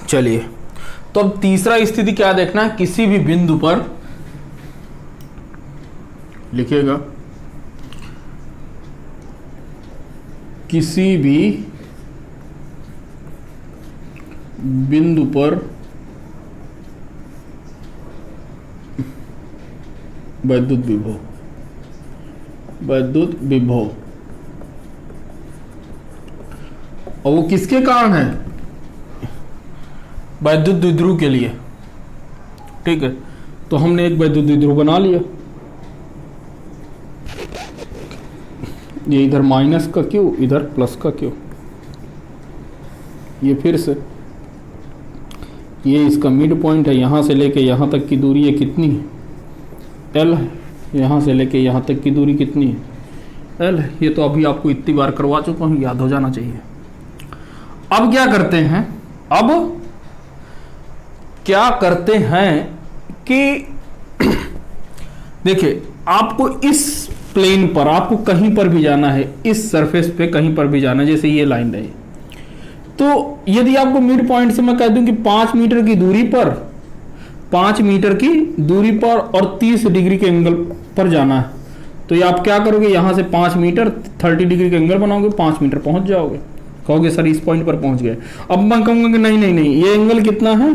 चलिए तो अब तीसरा स्थिति क्या देखना है, किसी भी बिंदु पर लिखिएगा, किसी भी बिंदु पर वैद्युत विभव, वैद्युत विभव और वो किसके कारण है? वैद्युत द्विध्रुव के लिए। ठीक है, तो हमने एक वैद्युत द्विध्रुव बना लिया। ये इधर माइनस का क्यू, इधर प्लस का क्यू। ये फिर से ये इसका मिड पॉइंट है, यहाँ से लेके यहाँ तक की दूरी है कितनी है? एल है। यहाँ से लेके यहाँ तक की दूरी कितनी है? एल है। ये तो अभी आपको इतनी बार करवा चुका हूँ, याद हो जाना चाहिए। अब क्या करते हैं? अब क्या करते हैं कि देखिए, आपको इस प्लेन पर, आपको कहीं पर भी जाना है, इस सरफेस पे कहीं पर भी जाना है, जैसे ये लाइन है, तो यदि आपको मिड पॉइंट से मैं कह दूं कि 5 मीटर की दूरी पर, 5 मीटर की दूरी पर और 30 डिग्री के एंगल पर जाना है, तो ये आप क्या करोगे? यहां से 5 मीटर 30 डिग्री के एंगल बनाओगे, 5 मीटर पहुंच जाओगे। कहोगे सर इस पॉइंट पर पहुंच गए। अब मैं कहूंगा कि नहीं नहीं नहीं, ये एंगल कितना है?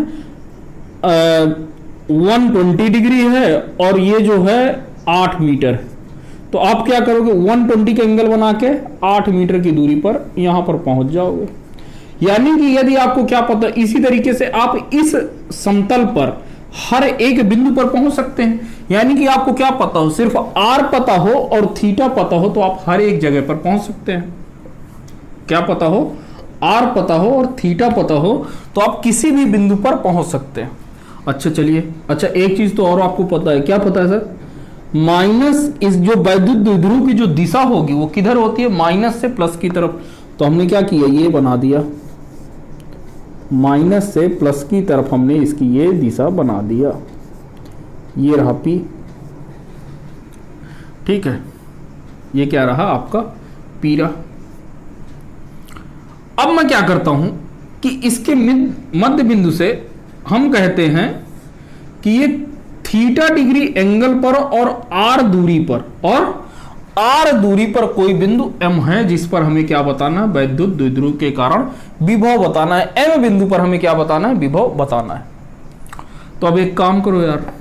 120 डिग्री है और ये जो है 8 मीटर। तो आप क्या करोगे? 120 का एंगल बना के 8 मीटर की दूरी पर यहां पर पहुंच जाओगे। यानी कि यदि आपको क्या पता, इसी तरीके से आप इस समतल पर हर एक बिंदु पर पहुंच सकते हैं। यानी कि आपको क्या पता हो, सिर्फ आर पता हो और थीटा पता हो, तो आप हर एक जगह पर पहुंच सकते हैं। क्या पता हो? आर पता हो और थीटा पता हो, तो आप किसी भी बिंदु पर पहुंच सकते हैं। अच्छा चलिए, अच्छा एक चीज तो और आपको पता है। क्या पता है सर? माइनस, इस जो वैद्युत द्विध्रुव की जो दिशा होगी वो किधर होती है? माइनस से प्लस की तरफ। तो हमने क्या किया? ये बना दिया, माइनस से प्लस की तरफ हमने इसकी ये दिशा बना दिया। ये रहा पी। ठीक है, ये क्या रहा आपका? पी रहा। अब मैं क्या करता हूं कि इसके मध्य बिंदु से हम कहते हैं कि ये थीटा डिग्री एंगल पर और आर दूरी पर, और आर दूरी पर कोई बिंदु एम है, जिस पर हमें क्या बताना है? वैद्युत द्विध्रुव के कारण विभव बताना है। एम बिंदु पर हमें क्या बताना है? विभव बताना है। तो अब एक काम करो यार,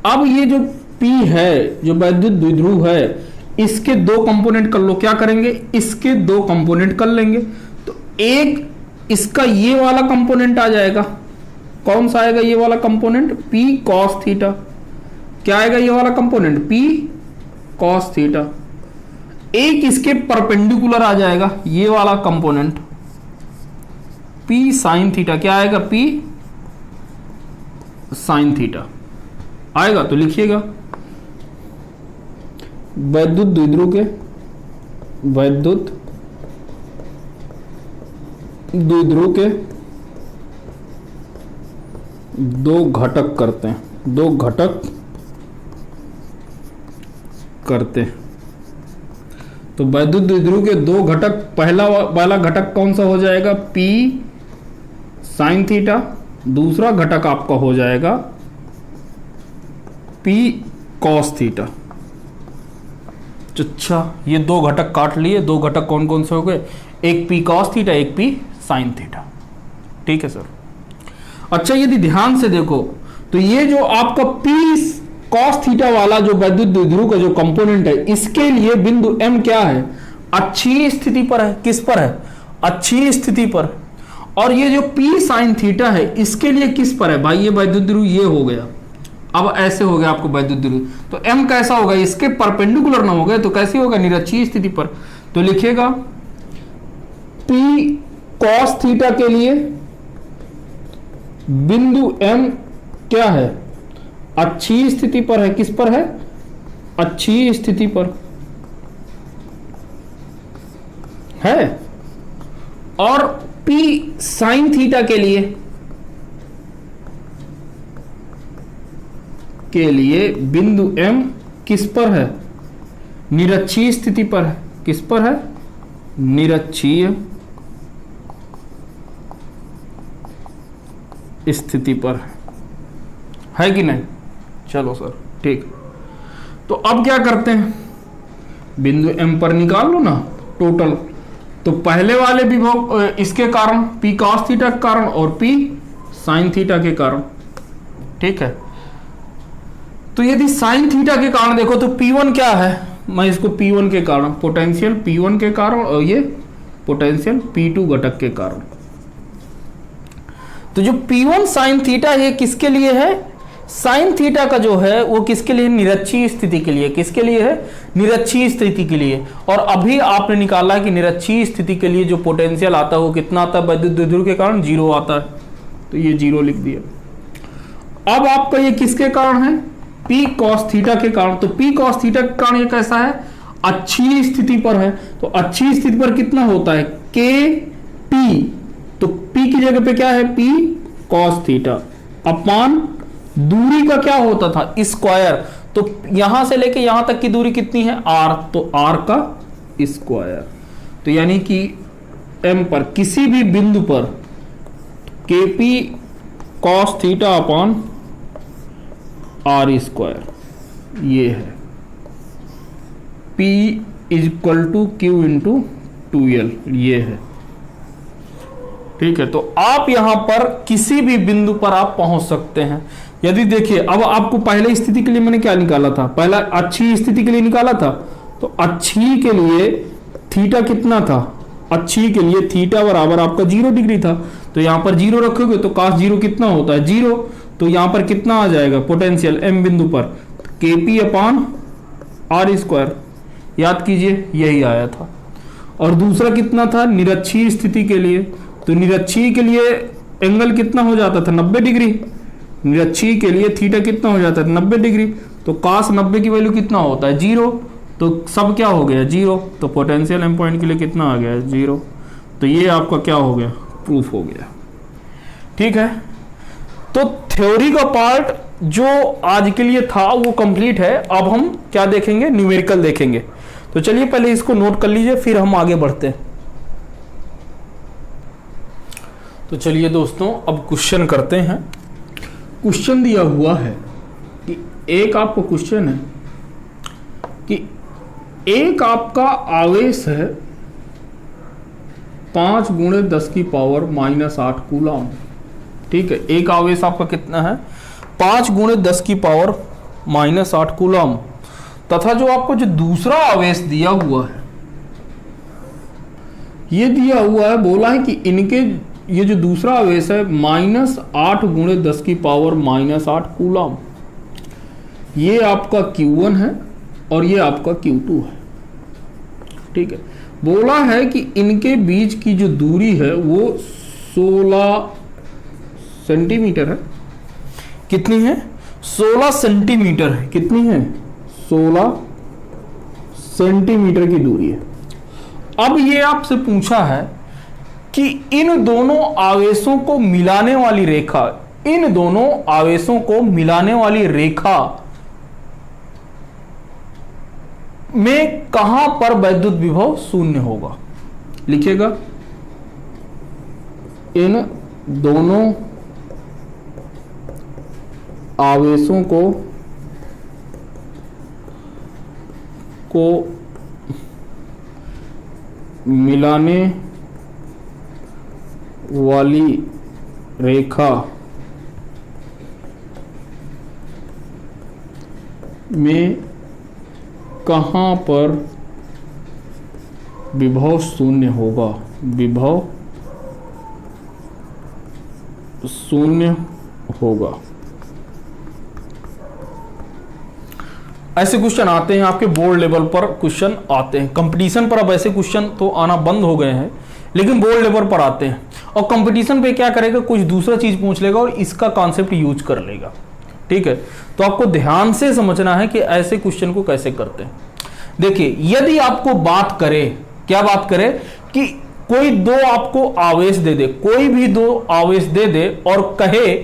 अब ये जो P है, जो वैद्युत द्विध्रुव है, इसके 2 कंपोनेंट कर लो। क्या करेंगे? इसके 2 कंपोनेंट कर लेंगे। तो एक इसका ये वाला कंपोनेंट आ जाएगा। कौन सा आएगा ये वाला कंपोनेंट? P cos theta. क्या आएगा ये वाला कंपोनेंट? P cos theta. एक इसके परपेंडिकुलर आ जाएगा ये वाला कंपोनेंट P sin थीटा। क्या आएगा? P sin थीटा आएगा। तो लिखिएगा वैद्युत द्विध्रुव के, वैद्युत द्विध्रुव के 2 घटक करते हैं, 2 घटक करते हैं। तो वैद्युत द्विध्रुव के 2 घटक, पहला वाला घटक कौन सा हो जाएगा? P sin theta. दूसरा घटक आपका हो जाएगा P cos थीटा। अच्छा, ये 2 घटक काट लिए। 2 घटक कौन कौन से हो गए? एक P cos थीटा, एक P sin थीटा। ठीक है सर। अच्छा, यदि ध्यान से देखो तो ये जो आपका P cos थीटा वाला जो वैद्युत द्विध्रुव का जो कंपोनेंट है, इसके लिए बिंदु M क्या है? अक्षीय स्थिति पर है। किस पर है? अक्षीय स्थिति पर। और ये जो P sin थीटा है, इसके लिए किस पर है? भाई ये वैद्युत द्विध्रुव ये हो गया। अब ऐसे हो गया आपको वैद्युत द्विध्रुव। तो M कैसा होगा? इसके परपेंडिकुलर ना हो गए तो कैसे होगा? निरक्षीय स्थिति पर। तो लिखिएगा P cos थीटा के लिए बिंदु M क्या है? अक्षीय स्थिति पर है। किस पर है? अक्षीय स्थिति पर है। और P sin थीटा के लिए बिंदु M किस पर है? निरक्षीय स्थिति पर है। किस पर है? निरक्षीय स्थिति पर है कि नहीं? चलो सर, ठीक। तो अब क्या करते हैं? बिंदु M पर निकाल लो ना टोटल। तो पहले वाले विभव इसके कारण P cos थीटा के कारण और P sin थीटा के कारण। ठीक है। तो यदि sin थीटा के कारण देखो तो P1 क्या है? मैं इसको P1 के कारण, पोटेंशियल P1 के कारण, और ये पोटेंशियल P2 घटक के कारण। तो जो P1 साइन थीटा ये किसके लिए है, साइन थीटा का जो है वो किसके लिए, निरक्षीय स्थिति के लिए। किसके लिए है, निरक्षीय स्थिति के लिए। और अभी आपने निकाला कि निरक्षीय स्थिति के लिए जो पोटेंशियल आता है वो कितना आता है, वैद्युत द्विध्रुव के कारण 0 आता है, तो ये 0 लिख दिया। अब आपका ये किसके कारण है, P cos थीटा के कारण। तो P cos थीटा के कारण ये कैसा है, अच्छी स्थिति पर है। तो अच्छी स्थिति पर कितना होता है, KP। तो P की जगह पे क्या है, P cos थीटा अपान दूरी का क्या होता था, स्क्वायर। तो यहां से लेके यहां तक की दूरी कितनी है, R, तो R का स्क्वायर। तो यानी कि M पर किसी भी बिंदु पर KP cos theta upon R square, ये है P is equal to Q into 2L, ये है। ठीक है, तो आप यहां पर किसी भी बिंदु पर आप पहुंच सकते हैं। यदि देखिए, अब आपको पहले स्थिति के लिए मैंने क्या निकाला था, पहला अच्छी स्थिति के लिए निकाला था। तो अच्छी के लिए थीटा कितना था, अच्छी के लिए थीटा बराबर आपका 0 डिग्री था। तो यहां पर 0 रखोगे तो cos 0 कितना होता है, 0। तो यहां पर कितना आ जाएगा पोटेंशियल M बिंदु पर, KP अपॉन R स्क्वायर। याद कीजिए, यही आया था। और दूसरा कितना था, निरक्षीय स्थिति के लिए। तो निरक्षीय के लिए एंगल कितना हो जाता था, 90 डिग्री। निरक्षीय के लिए थीटा कितना हो जाता है, 90 डिग्री। तो cos 90 की वैल्यू कितना होता है, 0। तो सब क्या हो गया, 0। तो पोटेंशियल M पॉइंट के लिए कितना आ गया, 0। तो ये आपका क्या हो गया, प्रूफ हो गया। ठीक है, तो थ्योरी का पार्ट जो आज के लिए था वो कंप्लीट है। अब हम क्या देखेंगे, न्यूमेरिकल देखेंगे। तो चलिए पहले इसको नोट कर लीजिए, फिर हम आगे बढ़ते हैं। तो चलिए दोस्तों, अब क्वेश्चन करते हैं। क्वेश्चन दिया हुआ है कि एक आपको क्वेश्चन है कि एक आपका आवेश है 5 गुणे 10 की पावर -8 कूलम। ठीक है, एक आवेश आपका कितना है, 5 गुणे 10 की पावर -8 कूलम। तथा जो आपको जो दूसरा आवेश दिया हुआ है, ये दिया हुआ है, बोला है कि इनके ये जो दूसरा आवेश है -8 गुणे 10 की पावर -8 कूलम, ये आपका Q1 है और ये आपका Q2 है। ठीक है, बोला है कि इनके बीच की जो दूरी है वो 16 सेंटीमीटर है। कितनी है, 16 सेंटीमीटर है। कितनी है, 16 सेंटीमीटर की दूरी है। अब ये आपसे पूछा है कि इन दोनों आवेशों को मिलाने वाली रेखा, इन दोनों आवेशों को मिलाने वाली रेखा में कहां पर वैद्युत विभव शून्य होगा। लिखिएगा, इन दोनों आवेशों को मिलाने वाली रेखा में कहां पर विभव शून्य होगा, विभव शून्य होगा। ऐसे क्वेश्चन आते हैं आपके बोर्ड लेवल पर, क्वेश्चन आते हैं। कंपटीशन पर अब ऐसे क्वेश्चन तो आना बंद हो गए हैं, लेकिन बोर्ड लेवल पर आते हैं। और कंपटीशन पे क्या करेगा, कुछ दूसरा चीज पूछ लेगा और इसका कॉन्सेप्ट यूज कर लेगा। ठीक है, तो आपको ध्यान से समझना है कि ऐसे क्वेश्चन को कैसे करते हैं। देखिए, यदि आपको बात करे, क्या बात करे कि कोई दो आपको आवेश दे दे, कोई भी दो आवेश दे दे और कहे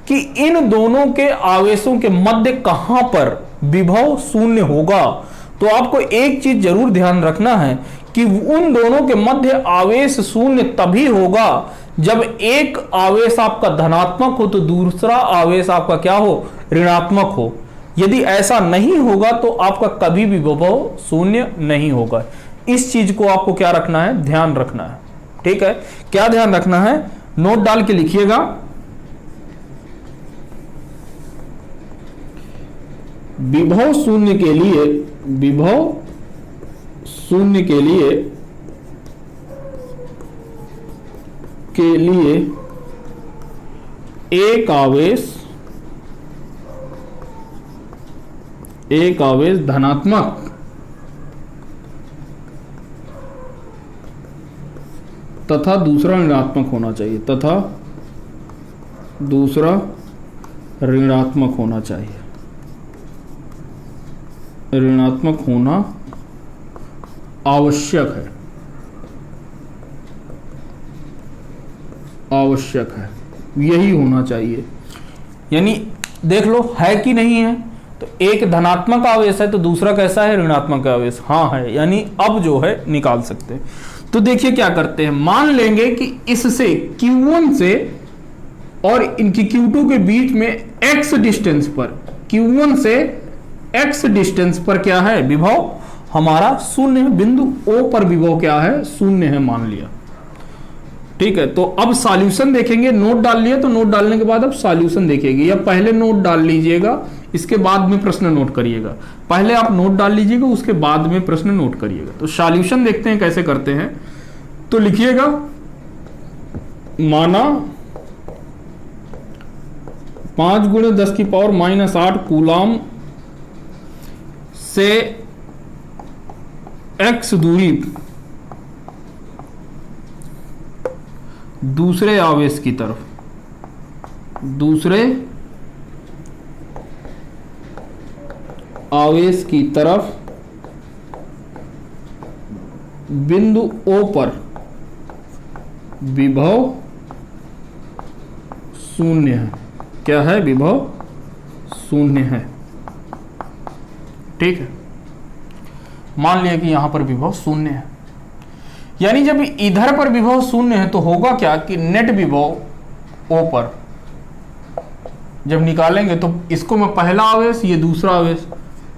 कि इन दोनों के आवेशों के मध्य कहां पर विभव शून्य होगा, तो आपको एक चीज जरूर ध्यान रखना है कि उन दोनों के मध्य आवेश शून्य तभी होगा जब एक आवेश आपका धनात्मक हो तो दूसरा आवेश आपका क्या हो, ऋणात्मक हो। यदि ऐसा नहीं होगा तो आपका कभी भी विभव शून्य नहीं होगा। इस चीज को आपको क्या रखना है, ध्यान रखना है। ठीक है, क्या ध्यान रखना है, नोट डाल के लिखिएगा। विभव शून्य के लिए, विभव शून्य के लिए के लिए एक आवेश धनात्मक तथा दूसरा ऋणात्मक होना चाहिए, तथा दूसरा ऋणात्मक होना चाहिए। ऋणात्मक होना आवश्यक है, आवश्यक है, यही होना चाहिए। यानी देख लो है कि नहीं है, तो एक धनात्मक आवेश है तो दूसरा कैसा है, ऋणात्मक आवेश, हाँ है, यानी अब जो है निकाल सकते हैं। तो देखिए क्या करते हैं, मान लेंगे कि इससे Q1 से और इनकी Q2 के बीच में x डिस्टेंस पर, Q1 से x डिस्टेंस पर क्या है, विभव हमारा शून्य है, बिंदु O पर विभव क्या है, शून्य है मान लिया। ठीक है, तो अब सॉल्यूशन देखेंगे, नोट डाल लिया तो नोट डालने के बाद अब सॉल्यूशन देखेंगे, या पहले नोट डाल लीजिएगा इसके बाद में प्रश्न नोट करिएगा। पहले आप नोट डाल लीजिएगा उसके बाद में प्रश्न नोट करिएगा। तो सॉल्यूशन देखते हैं कैसे करते हैं। तो लिखिएगा, माना 5 × 10⁻⁻8 कूलाम से x दूरी दूसरे आवेश की तरफ, दूसरे आवेश की तरफ बिंदु O पर विभव शून्य है। क्या है, विभव शून्य है। ठीक है, मान लिया कि यहां पर विभव शून्य है, यानी जब इधर पर विभव शून्य है तो होगा क्या कि नेट विभव O पर जब निकालेंगे तो इसको मैं पहला आवेश, ये दूसरा आवेश,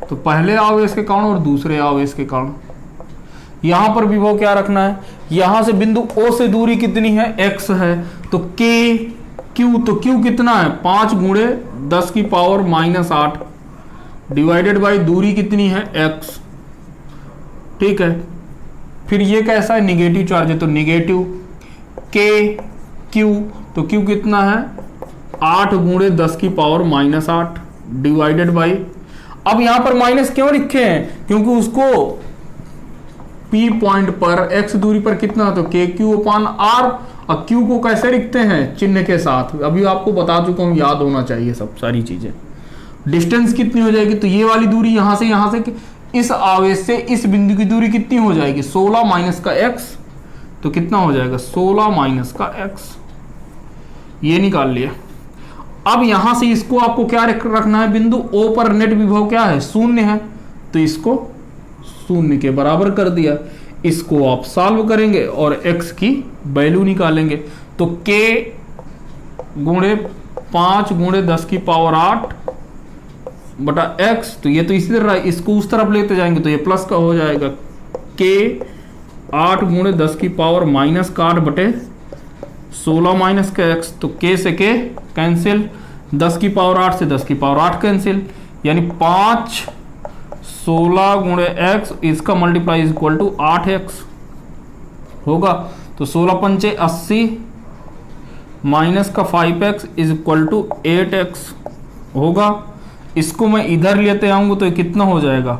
तो पहले आवेश के कारण और दूसरे आवेश के कारण यहां पर विभव क्या रखना है, यहां से बिंदु O से दूरी कितनी है, x है, तो k q, तो q कितना है 5 × 10⁻⁻8 डिवाइडेड बाई दूरी कितनी है x। ठीक है, फिर ये कैसा है, निगेटिव चार्ज है तो निगेटिव k q, तो q कितना है 8 × 10⁻⁻8 डिवाइडेड बाई, अब यहां पर माइनस क्यों लिखे हैं, क्योंकि उसको P पॉइंट पर x दूरी पर कितना, तो KQ/R, और Q को कैसे लिखते हैं, चिन्ह के साथ, अभी आपको बता चुका हूं, याद होना चाहिए सब सारी चीजें। डिस्टेंस कितनी हो जाएगी, तो ये वाली दूरी यहां से इस आवेश से इस बिंदु की दूरी कितनी हो जाएगी, 16 माइनस का x, तो कितना हो जाएगा 16 माइनस का x, ये निकाल लिया। अब यहां से इसको आपको क्या रखना है, बिंदु O पर नेट विभव क्या है, शून्य है, तो इसको शून्य के बराबर कर दिया। इसको आप सॉल्व करेंगे और x की वैल्यू निकालेंगे, तो k × 5 × 10⁻8 बटा x, तो ये तो इसी तरह, इसको उस तरफ लेते जाएंगे तो ये प्लस का हो जाएगा, k 8 × 10⁻⁻8 बटे 16 माइनस का x, तो k से k कैंसिल, 10⁻8 से 10⁻8 कैंसिल, यानी 5 16 × x, इसका multiply is equal to 8x होगा, तो 16 पंचे 80 माइनस का 5x is equal to 8x होगा। इसको मैं इधर लेते आऊंगा तो ये कितना हो जाएगा,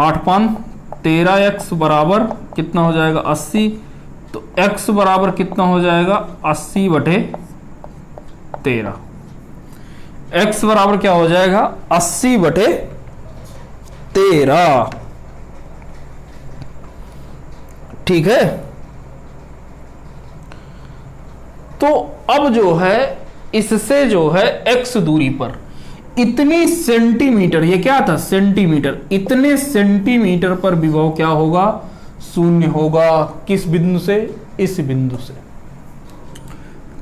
8×5 13x बराबर कितना हो जाएगा 80, तो x बराबर कितना हो जाएगा 80/13, x बराबर क्या हो जाएगा 80/13। ठीक है, तो अब जो है इससे जो है x दूरी पर इतनी सेंटीमीटर, ये क्या था सेंटीमीटर, इतने सेंटीमीटर पर विभव क्या होगा, शून्य होगा। किस बिंदु से, इस बिंदु से।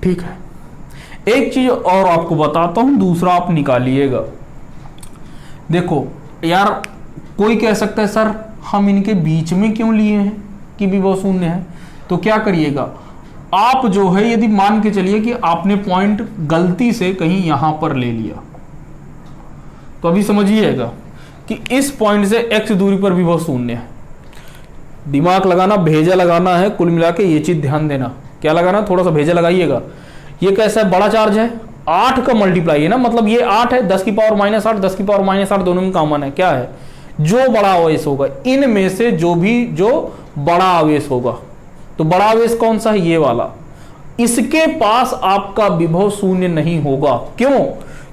ठीक है, एक चीज और आपको बताता हूं, दूसरा आप निकालिएगा। देखो यार, कोई कह सकता है सर हम इनके बीच में क्यों लिए हैं कि विभव शून्य है, तो क्या करिएगा आप जो है, यदि मान के चलिए कि आपने पॉइंट गलती से कहीं यहां पर ले लिया, तो अभी समझिएगा कि इस पॉइंट से x दूरी पर विभव शून्य है। दिमाग लगाना, भेजा लगाना है, कुल मिला के ये चीज ध्यान देना। क्या लगाना, थोड़ा सा भेजा लगाइएगा। ये कैसा है, बड़ा चार्ज है, 8 का मल्टीप्लाई है ना, मतलब ये 8 है, 10 की पावर -8, 10 की पावर -8 दोनों में कॉमन है। क्या है, जो बड़ा आवेश होगा इनमें से जो बड़ा आवेश होगा, तो बड़ा आवेश कौन सा है, ये वाला, इसके पास आपका विभव शून्य नहीं होगा। क्यों,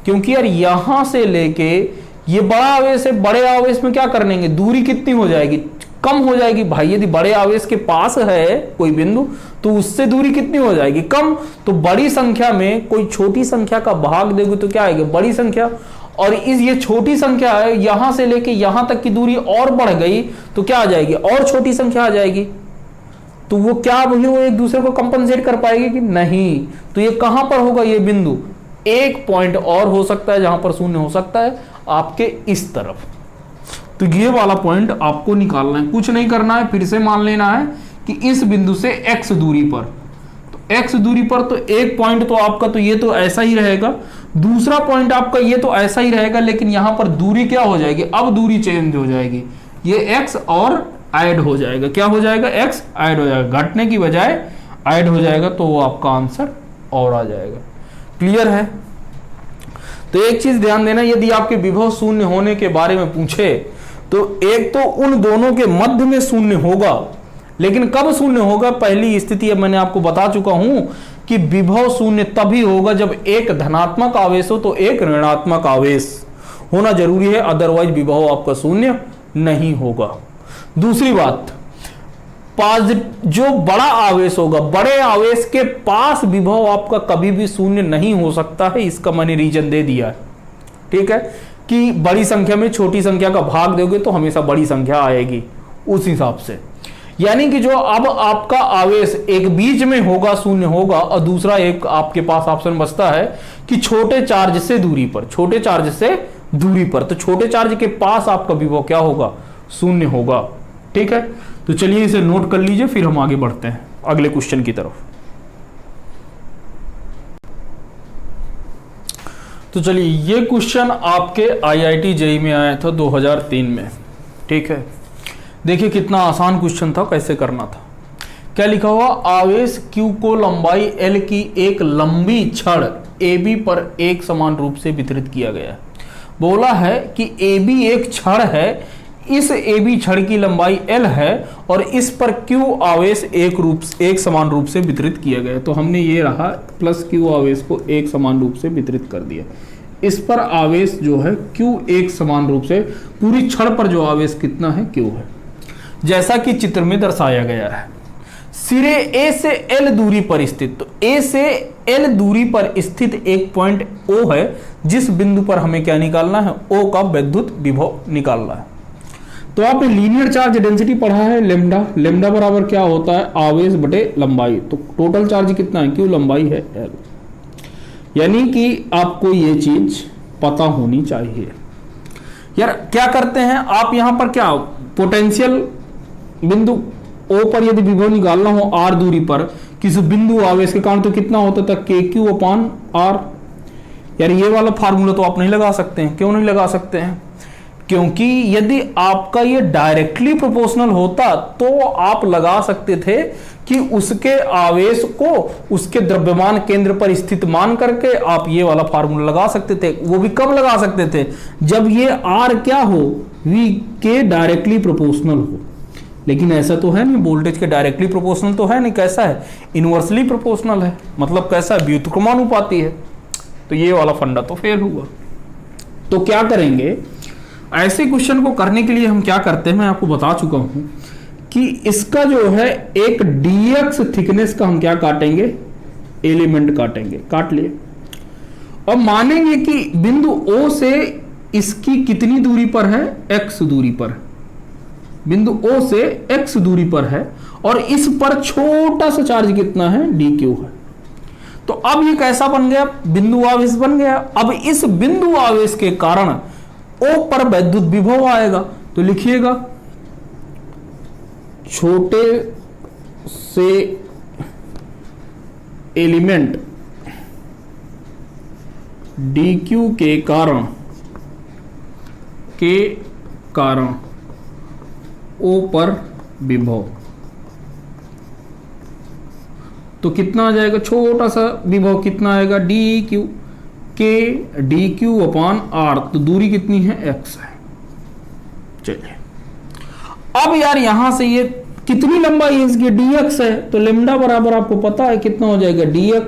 क्योंकि यार यहां से लेके ये बड़ा आवेश है, बड़े आवेश में क्या करनेंगे, दूरी कितनी हो जाएगी, कम हो जाएगी भाई। यदि बड़े आवेश के पास है कोई बिंदु तो उससे दूरी कितनी हो जाएगी, कम। तो बड़ी संख्या में कोई छोटी संख्या का भाग देगी तो क्या आएगी, बड़ी संख्या। और ये छोटी संख्या है, यहां से लेके यहां तक की दूरी और बढ़ गई तो क्या आ जाएगी, और छोटी संख्या आ जाएगी। तो वो क्या वो एक दूसरे को कंपनसेट कर पाएगी कि नहीं। तो ये कहां पर होगा, ये बिंदु एक पॉइंट और हो सकता है जहां पर शून्य हो सकता है, आपके इस तरफ। तो ये वाला पॉइंट आपको निकालना है, कुछ नहीं करना है, फिर से मान लेना है कि इस बिंदु से x दूरी पर, तो x दूरी पर तो एक पॉइंट तो आपका तो ये तो ऐसा ही रहेगा, दूसरा पॉइंट आपका ये तो ऐसा ही रहेगा, लेकिन यहां पर दूरी क्या हो जाएगी, अब दूरी चेंज हो जाएगी, ये x और ऐड हो जाएगा। क्या हो जाएगा, x ऐड हो जाएगा, घटने की बजाय ऐड हो जाएगा, तो वो आपका आंसर और आ जाएगा। क्लियर है। तो एक चीज ध्यान देना, यदि आपके विभव शून्य होने के बारे में पूछे तो एक तो उन दोनों के मध्य में शून्य होगा, लेकिन कब शून्य होगा, पहली स्थिति अब मैंने आपको बता चुका हूं कि विभव शून्य तभी होगा जब एक धनात्मक आवेश हो तो एक ऋणात्मक आवेश होना जरूरी है, अदरवाइज विभव आपका शून्य नहीं होगा। दूसरी बात, जो बड़ा आवेश होगा, बड़े आवेश के पास विभव आपका कभी भी शून्य नहीं हो सकता है, इसका मैंने रीजन दे दिया है। ठीक है, कि बड़ी संख्या में छोटी संख्या का भाग दोगे तो हमेशा बड़ी संख्या आएगी उस हिसाब से। यानी कि जो अब आपका आवेश एक बीच में होगा, शून्य होगा, और दूसरा एक आपके पास ऑप्शन बचता है कि छोटे चार्ज से दूरी पर, छोटे चार्ज से दूरी पर, तो छोटे चार्ज के पास आपका विभव क्या होगा, शून्य होगा। ठीक है, तो चलिए इसे नोट कर लीजिए, फिर हम आगे बढ़ते हैं अगले क्वेश्चन की तरफ। तो चलिए, ये क्वेश्चन आपके IIT JEE में आया था 2003 में। ठीक है, देखिए कितना आसान क्वेश्चन था, कैसे करना था। क्या लिखा हुआ, आवेश Q को लंबाई L की एक लंबी छड़ AB पर एक समान रूप से वितरित किया गया है। बोला है कि AB एक छड़ है, इस AB छड़ की लंबाई L है और इस पर Q आवेश एक समान रूप से वितरित किया गया है। तो हमने ये रहा प्लस Q आवेश को एक समान रूप से वितरित कर दिया। इस पर आवेश जो है Q एक समान रूप से, पूरी छड़ पर जो आवेश कितना है, Q है, जैसा कि चित्र में दर्शाया गया है। सिरे A से L दूरी पर स्थित, तो A से L दूरी पर स्थित एक पॉइंट O है, जिस बिंदु पर हमें क्या निकालना है, O का वैद्युत विभव निकालना है। तो आपने लीनियर चार्ज डेंसिटी पढ़ा है, लेमडा, लेमडा बराबर क्या होता है, आवेश बटे लंबाई। तो टोटल चार्ज कितना है, Q लंबाई है L, यानी कि आपको ये चीज पता होनी चाहिए। यार क्या करते हैं आप, यहां पर क्या पोटेंशियल बिंदु O पर यदि विभव निकालना हो R दूरी पर किसी बिंदु आवेश के कारण, तो कितना होता था, KQ/R। यार ये वाला फार्मूला तो आप नहीं लगा सकते हैं। क्यों नहीं लगा सकते हैं, क्योंकि यदि आपका ये डायरेक्टली प्रोपोर्शनल होता तो आप लगा सकते थे कि उसके आवेश को उसके द्रव्यमान केंद्र पर स्थित मान करके आप ये वाला फार्मूला लगा सकते थे। वो भी कब लगा सकते थे, जब ये R क्या हो, V के डायरेक्टली प्रोपोर्शनल हो। लेकिन ऐसा तो है नहीं, वोल्टेज के डायरेक्टली प्रोपोर्शनल तो है नहीं, कैसा है, इनवर्सली प्रोपोर्शनल है, मतलब कैसा है, व्युत्क्रमानुपाती है। तो ये वाला फंडा तो फेल हुआ। तो क्या करेंगे, ऐसे क्वेश्चन को करने के लिए हम क्या करते हैं, मैं आपको बता चुका हूं कि इसका जो है एक dx थिकनेस का हम क्या काटेंगे, एलिमेंट काटेंगे, काट लिए, और मानेंगे कि बिंदु O से इसकी कितनी दूरी पर है, x दूरी पर, बिंदु O से x दूरी पर है, और इस पर छोटा सा चार्ज कितना है, dq है। तो अब ये कैसा बन गया, बिंदु आवेश बन गया। अब इस बिंदु आवेश के कारण O पर वैद्युत विभव आएगा। तो लिखिएगा, छोटे से एलिमेंट dq के कारण O पर विभव। तो तो कितना आ जाएगा, छोटा सा विभव कितना आएगा, डी क्यू, के डी क्यू अपॉन आर, तो दूरी कितनी है, एक्स है। चलिए अब यार यहां से ये कितनी लंबाई है इसकी, डी एक्स है, तो लेमडा बराबर आपको पता है कितना हो जाएगा,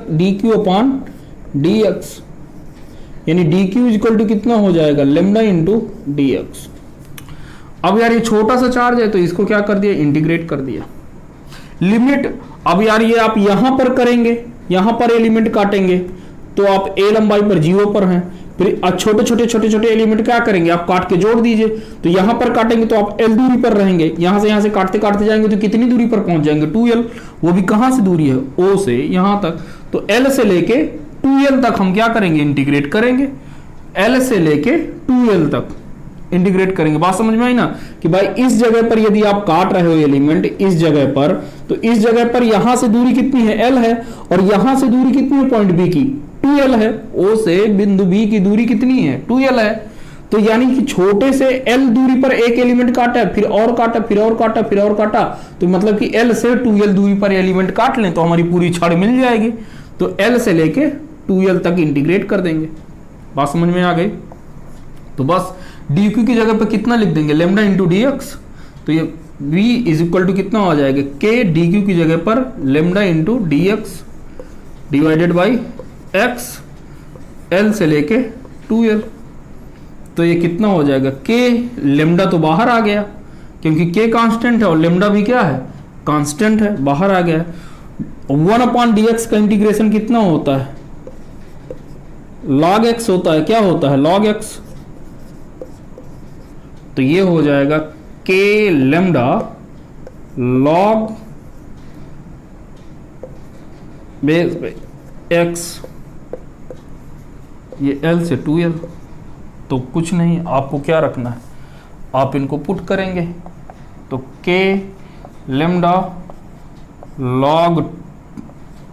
D Q upon D x, यानी डी क्यू इक्वल टू कितना हो जाएगा, लेमडा इंटू डी एक्स। अब यार ये छोटा सा चार्ज है तो इसको क्या कर दिया, इंटीग्रेट कर दिया। लिमिट, अब यार ये आप यहां पर करेंगे, यहां पर एलिमेंट काटेंगे तो आप ए लंबाई पर 0 पर हैं, फिर छोटे छोटे एलिमेंट क्या करेंगे, आप काट के जोड़ दीजिए, तो यहां पर काटेंगे तो आप एल दूरी पर रहेंगे, यहां से काटते काटते जाएंगे तो कितनी दूरी पर पहुंच जाएंगे, 2l, वो भी कहां से दूरी है, ओ से यहां तक, तो l से लेके 2l तक हम क्या करेंगे, इंटीग्रेट करेंगे, l से लेके 2l तक इंटीग्रेट करेंगे। बात समझ में आई ना, कि भाई इस जगह पर यदि आप काट रहे हो एलिमेंट इस जगह पर, तो इस जगह पर यहां से दूरी कितनी है, l है, और यहां से दूरी कितनी है पॉइंट बी की, 2l है, o से बिंदु b की दूरी कितनी है, 2l है, तो यानी कि छोटे से l दूरी पर एक एलिमेंट काटा, फिर और काटा, फिर और काटा, फिर और काटा, तो मतलब कि l से 2l दूरी पर एलिमेंट काट लें तो हमारी पूरी छड़ मिल जाएगी, तो l से लेके 2l तक इंटीग्रेट कर देंगे। बात समझ में आ गई, तो बस dq की जगह पर कितना लिख देंगे, लेमडा इंटू डी एक्स, तो ये v इज इक्वल टू कितना हो जाएगा, k dq की जगह पर lambda into D x divided by x, l से लेके 2l, तो ये कितना हो जाएगा, k, लेमडा तो बाहर आ गया क्योंकि k कांस्टेंट है और लेमडा भी क्या है, कांस्टेंट है, बाहर आ गया। 1 अपॉन डी एक्स का इंटीग्रेशन कितना होता है, log x होता है, क्या होता है, log x, तो ये हो जाएगा k लेमडा log बेस पे x, ये l से 2l, तो कुछ नहीं, आपको क्या रखना है, आप इनको पुट करेंगे, तो k lambda log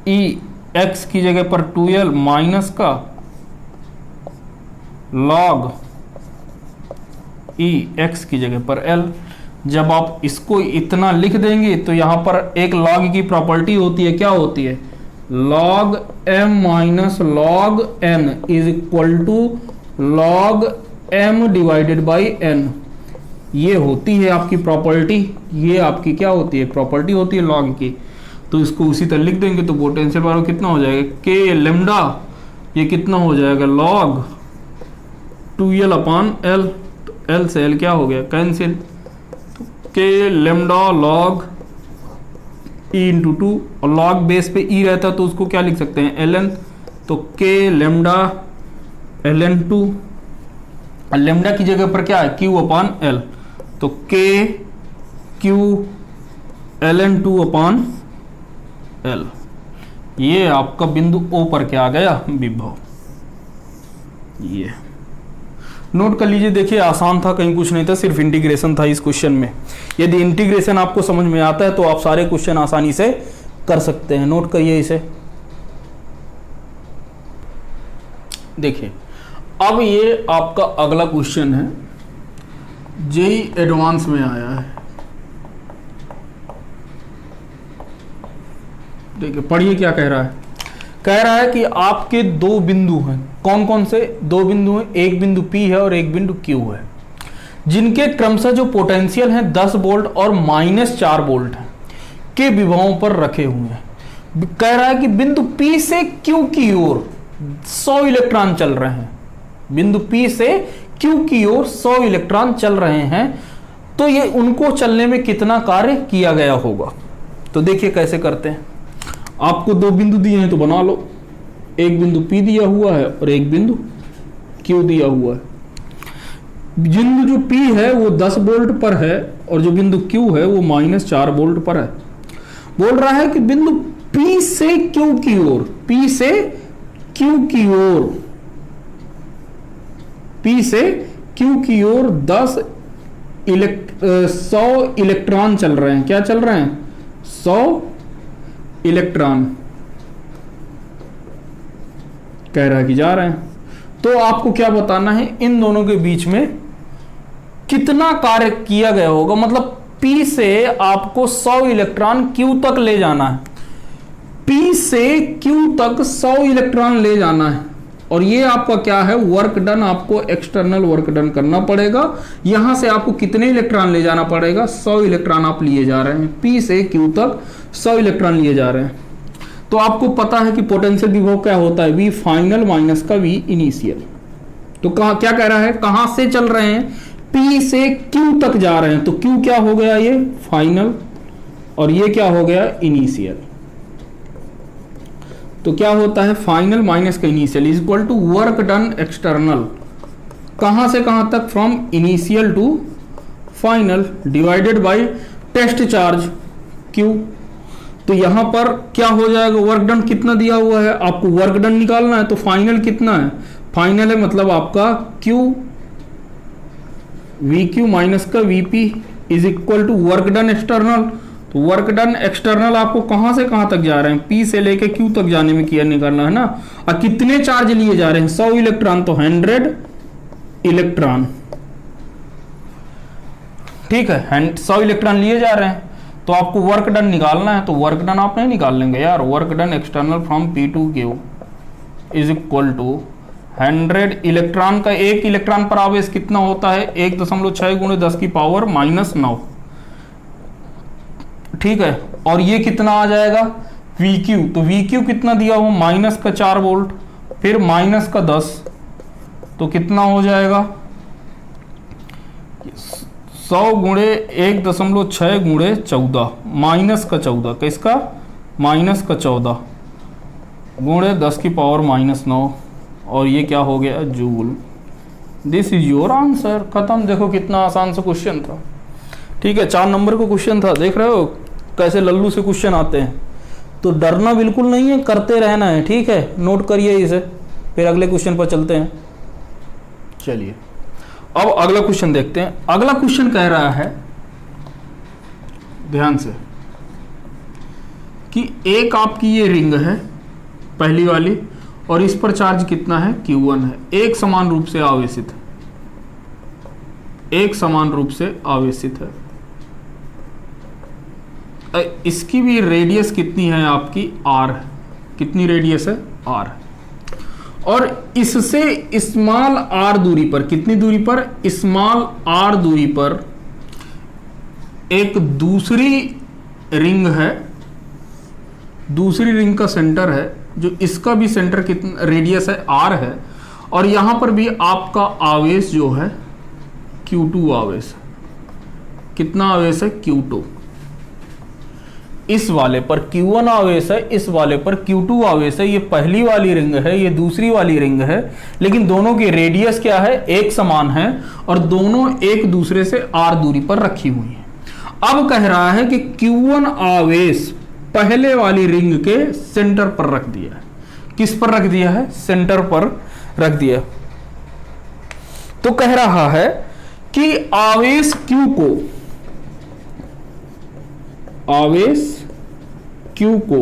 e x की जगह पर 2l माइनस का log e x की जगह पर l। जब आप इसको इतना लिख देंगे तो यहां पर एक log की प्रॉपर्टी होती है, क्या होती है, log m minus log n is equal to log m divided by n, ये होती है आपकी प्रॉपर्टी, ये आपकी क्या होती है, प्रॉपर्टी होती है log की। तो इसको उसी तरह लिख देंगे तो पोटेंशियल बार कितना हो जाएगा, k लेमडा, ये कितना हो जाएगा, log 2l upon l, L से L क्या हो गया, कैंसिल, तो K lambda log E into 2, और log बेस पे E रहता तो उसको क्या लिख सकते हैं, ln, तो K लेमडा ln 2, और लेमडा की जगह पर क्या है, Q अपॉन L, तो K Q ln 2 upon L, ये आपका बिंदु O पर क्या आ गया, विभव। ये नोट कर लीजिए, देखिए आसान था, कहीं कुछ नहीं था, सिर्फ इंटीग्रेशन था इस क्वेश्चन में। यदि इंटीग्रेशन आपको समझ में आता है तो आप सारे क्वेश्चन आसानी से कर सकते हैं। नोट करिए इसे। देखिए अब ये आपका अगला क्वेश्चन है, जेई एडवांस में आया है। देखिए पढ़िए क्या कह रहा है। कह रहा है कि आपके दो बिंदु हैं। कौन कौन से दो बिंदु हैं? एक बिंदु P है और एक बिंदु Q है, जिनके क्रमशः जो पोटेंशियल हैं 10 वोल्ट और -4 वोल्ट है के विभवों पर रखे हुए हैं। कह रहा है कि बिंदु P से Q की ओर 100 इलेक्ट्रॉन चल रहे हैं। बिंदु P से Q की ओर 100 इलेक्ट्रॉन चल रहे हैं, तो ये उनको चलने में कितना कार्य किया गया होगा। तो देखिए कैसे करते हैं। आपको दो बिंदु दिए हैं तो बना लो। एक बिंदु P दिया हुआ है और एक बिंदु Q दिया हुआ है। बिंदु जो P है वो 10 वोल्ट पर है और जो बिंदु Q है वो -4 वोल्ट पर है। बोल रहा है कि बिंदु P से Q की ओर, P से Q की ओर, P से Q की ओर 100 इलेक्ट्रॉन चल रहे हैं। क्या चल रहे हैं? 100 इलेक्ट्रॉन कह रहा है कि जा रहे हैं। तो आपको क्या बताना है, इन दोनों के बीच में कितना कार्य किया गया होगा। मतलब P से आपको 100 इलेक्ट्रॉन Q तक ले जाना है। P से Q तक 100 इलेक्ट्रॉन ले जाना है, और ये आपका क्या है, वर्क डन, आपको एक्सटर्नल वर्क डन करना पड़ेगा। यहां से आपको कितने इलेक्ट्रॉन ले जाना पड़ेगा, 100 इलेक्ट्रॉन आप लिए जा रहे हैं, P से Q तक 100 इलेक्ट्रॉन लिए जा रहे हैं। तो आपको पता है कि पोटेंशियल विभव क्या होता है, V फाइनल माइनस का V इनिशियल। तो क्या कह रहा है, कहां से चल रहे हैं, P से Q तक जा रहे हैं, तो Q क्या हो गया, ये फाइनल, और ये क्या हो गया, इनिशियल। तो क्या होता है, फाइनल माइनस का initial is equal to work done external, कहां से कहां तक, from initial to final, divided by test charge Q। तो यहां पर क्या हो जाएगा, वर्क डन कितना दिया हुआ है, आपको वर्क डन निकालना है, तो फाइनल कितना है, फाइनल है मतलब आपका Q, VQ माइनस का VP is equal to work done external. तो वर्क डन एक्सटर्नल आपको कहां से कहां तक जा रहे हैं, P से लेके Q तक जाने में किया निकालना है ना। और कितने चार्ज लिए जा रहे हैं, 100 इलेक्ट्रॉन, तो 100 इलेक्ट्रॉन, ठीक है, 100 इलेक्ट्रॉन लिए जा रहे हैं। तो आपको वर्क डन निकालना है, तो वर्क डन आप नहीं निकाल लेंगे यार, work done external from P to Q is equal to 100 electron का, एक इलेक्ट्रॉन पर आवेश कितना होता है, 1.6 गुणे 10 की पावर -9, ठीक है। और ये कितना आ जाएगा, VQ, तो VQ कितना दिया हुआ, माइनस का 4 वोल्ट, फिर माइनस का 10, तो कितना हो जाएगा, 100 गुणे 1.6 गुणे 14, माइनस का 14, किसका, माइनस का 14 गुणे 10 की पावर -9, और ये क्या हो गया, joule. This is your answer, खत्म। देखो कितना आसान सा क्वेश्चन था, ठीक है, 4 नंबर का क्वेश्चन था, देख रहे हो कैसे लल्लू से क्वेश्चन आते हैं। तो डरना बिल्कुल नहीं है, करते रहना है, ठीक है, नोट करिए इसे, फिर अगले क्वेश्चन पर चलते हैं। चलिए अब अगला क्वेश्चन देखते हैं। अगला क्वेश्चन कह रहा है, ध्यान से, कि एक आपकी ये रिंग है पहली वाली, और इस पर चार्ज कितना है, Q1 है, एक समान रूप से आवेशित है, एक समान रूप से आवेशित है। इसकी भी रेडियस कितनी है आपकी, R, कितनी रेडियस है, R, और इससे स्मॉल r दूरी पर, कितनी दूरी पर, स्मॉल r दूरी पर एक दूसरी रिंग है, दूसरी रिंग का सेंटर है, जो इसका भी सेंटर कितना, रेडियस है R है, और यहां पर भी आपका आवेश जो है Q2 आवेश, कितना आवेश है, Q2। इस वाले पर Q1 आवेश है, इस वाले पर Q2 आवेश है। ये पहली वाली रिंग है, ये दूसरी वाली रिंग है, लेकिन दोनों की रेडियस क्या है, एक समान है, और दोनों एक दूसरे से R दूरी पर रखी हुई है। अब कह रहा है कि Q1 आवेश पहले वाली रिंग के सेंटर पर रख दिया है। किस पर रख दिया है, सेंटर पर रख दिया। तो कह रहा है कि आवेश Q को, आवेश Q को,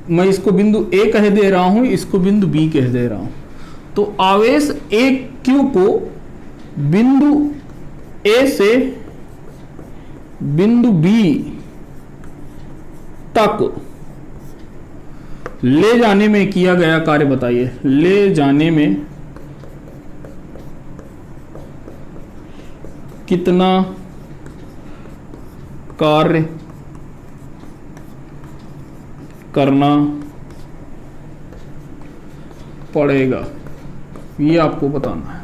मैं इसको बिंदु A कह दे रहा हूं, इसको बिंदु B कह दे रहा हूं। तो आवेश एक Q को बिंदु A से बिंदु B तक ले जाने में किया गया कार्य बताइए, ले जाने में कितना कार्य करना पड़ेगा, ये आपको बताना है,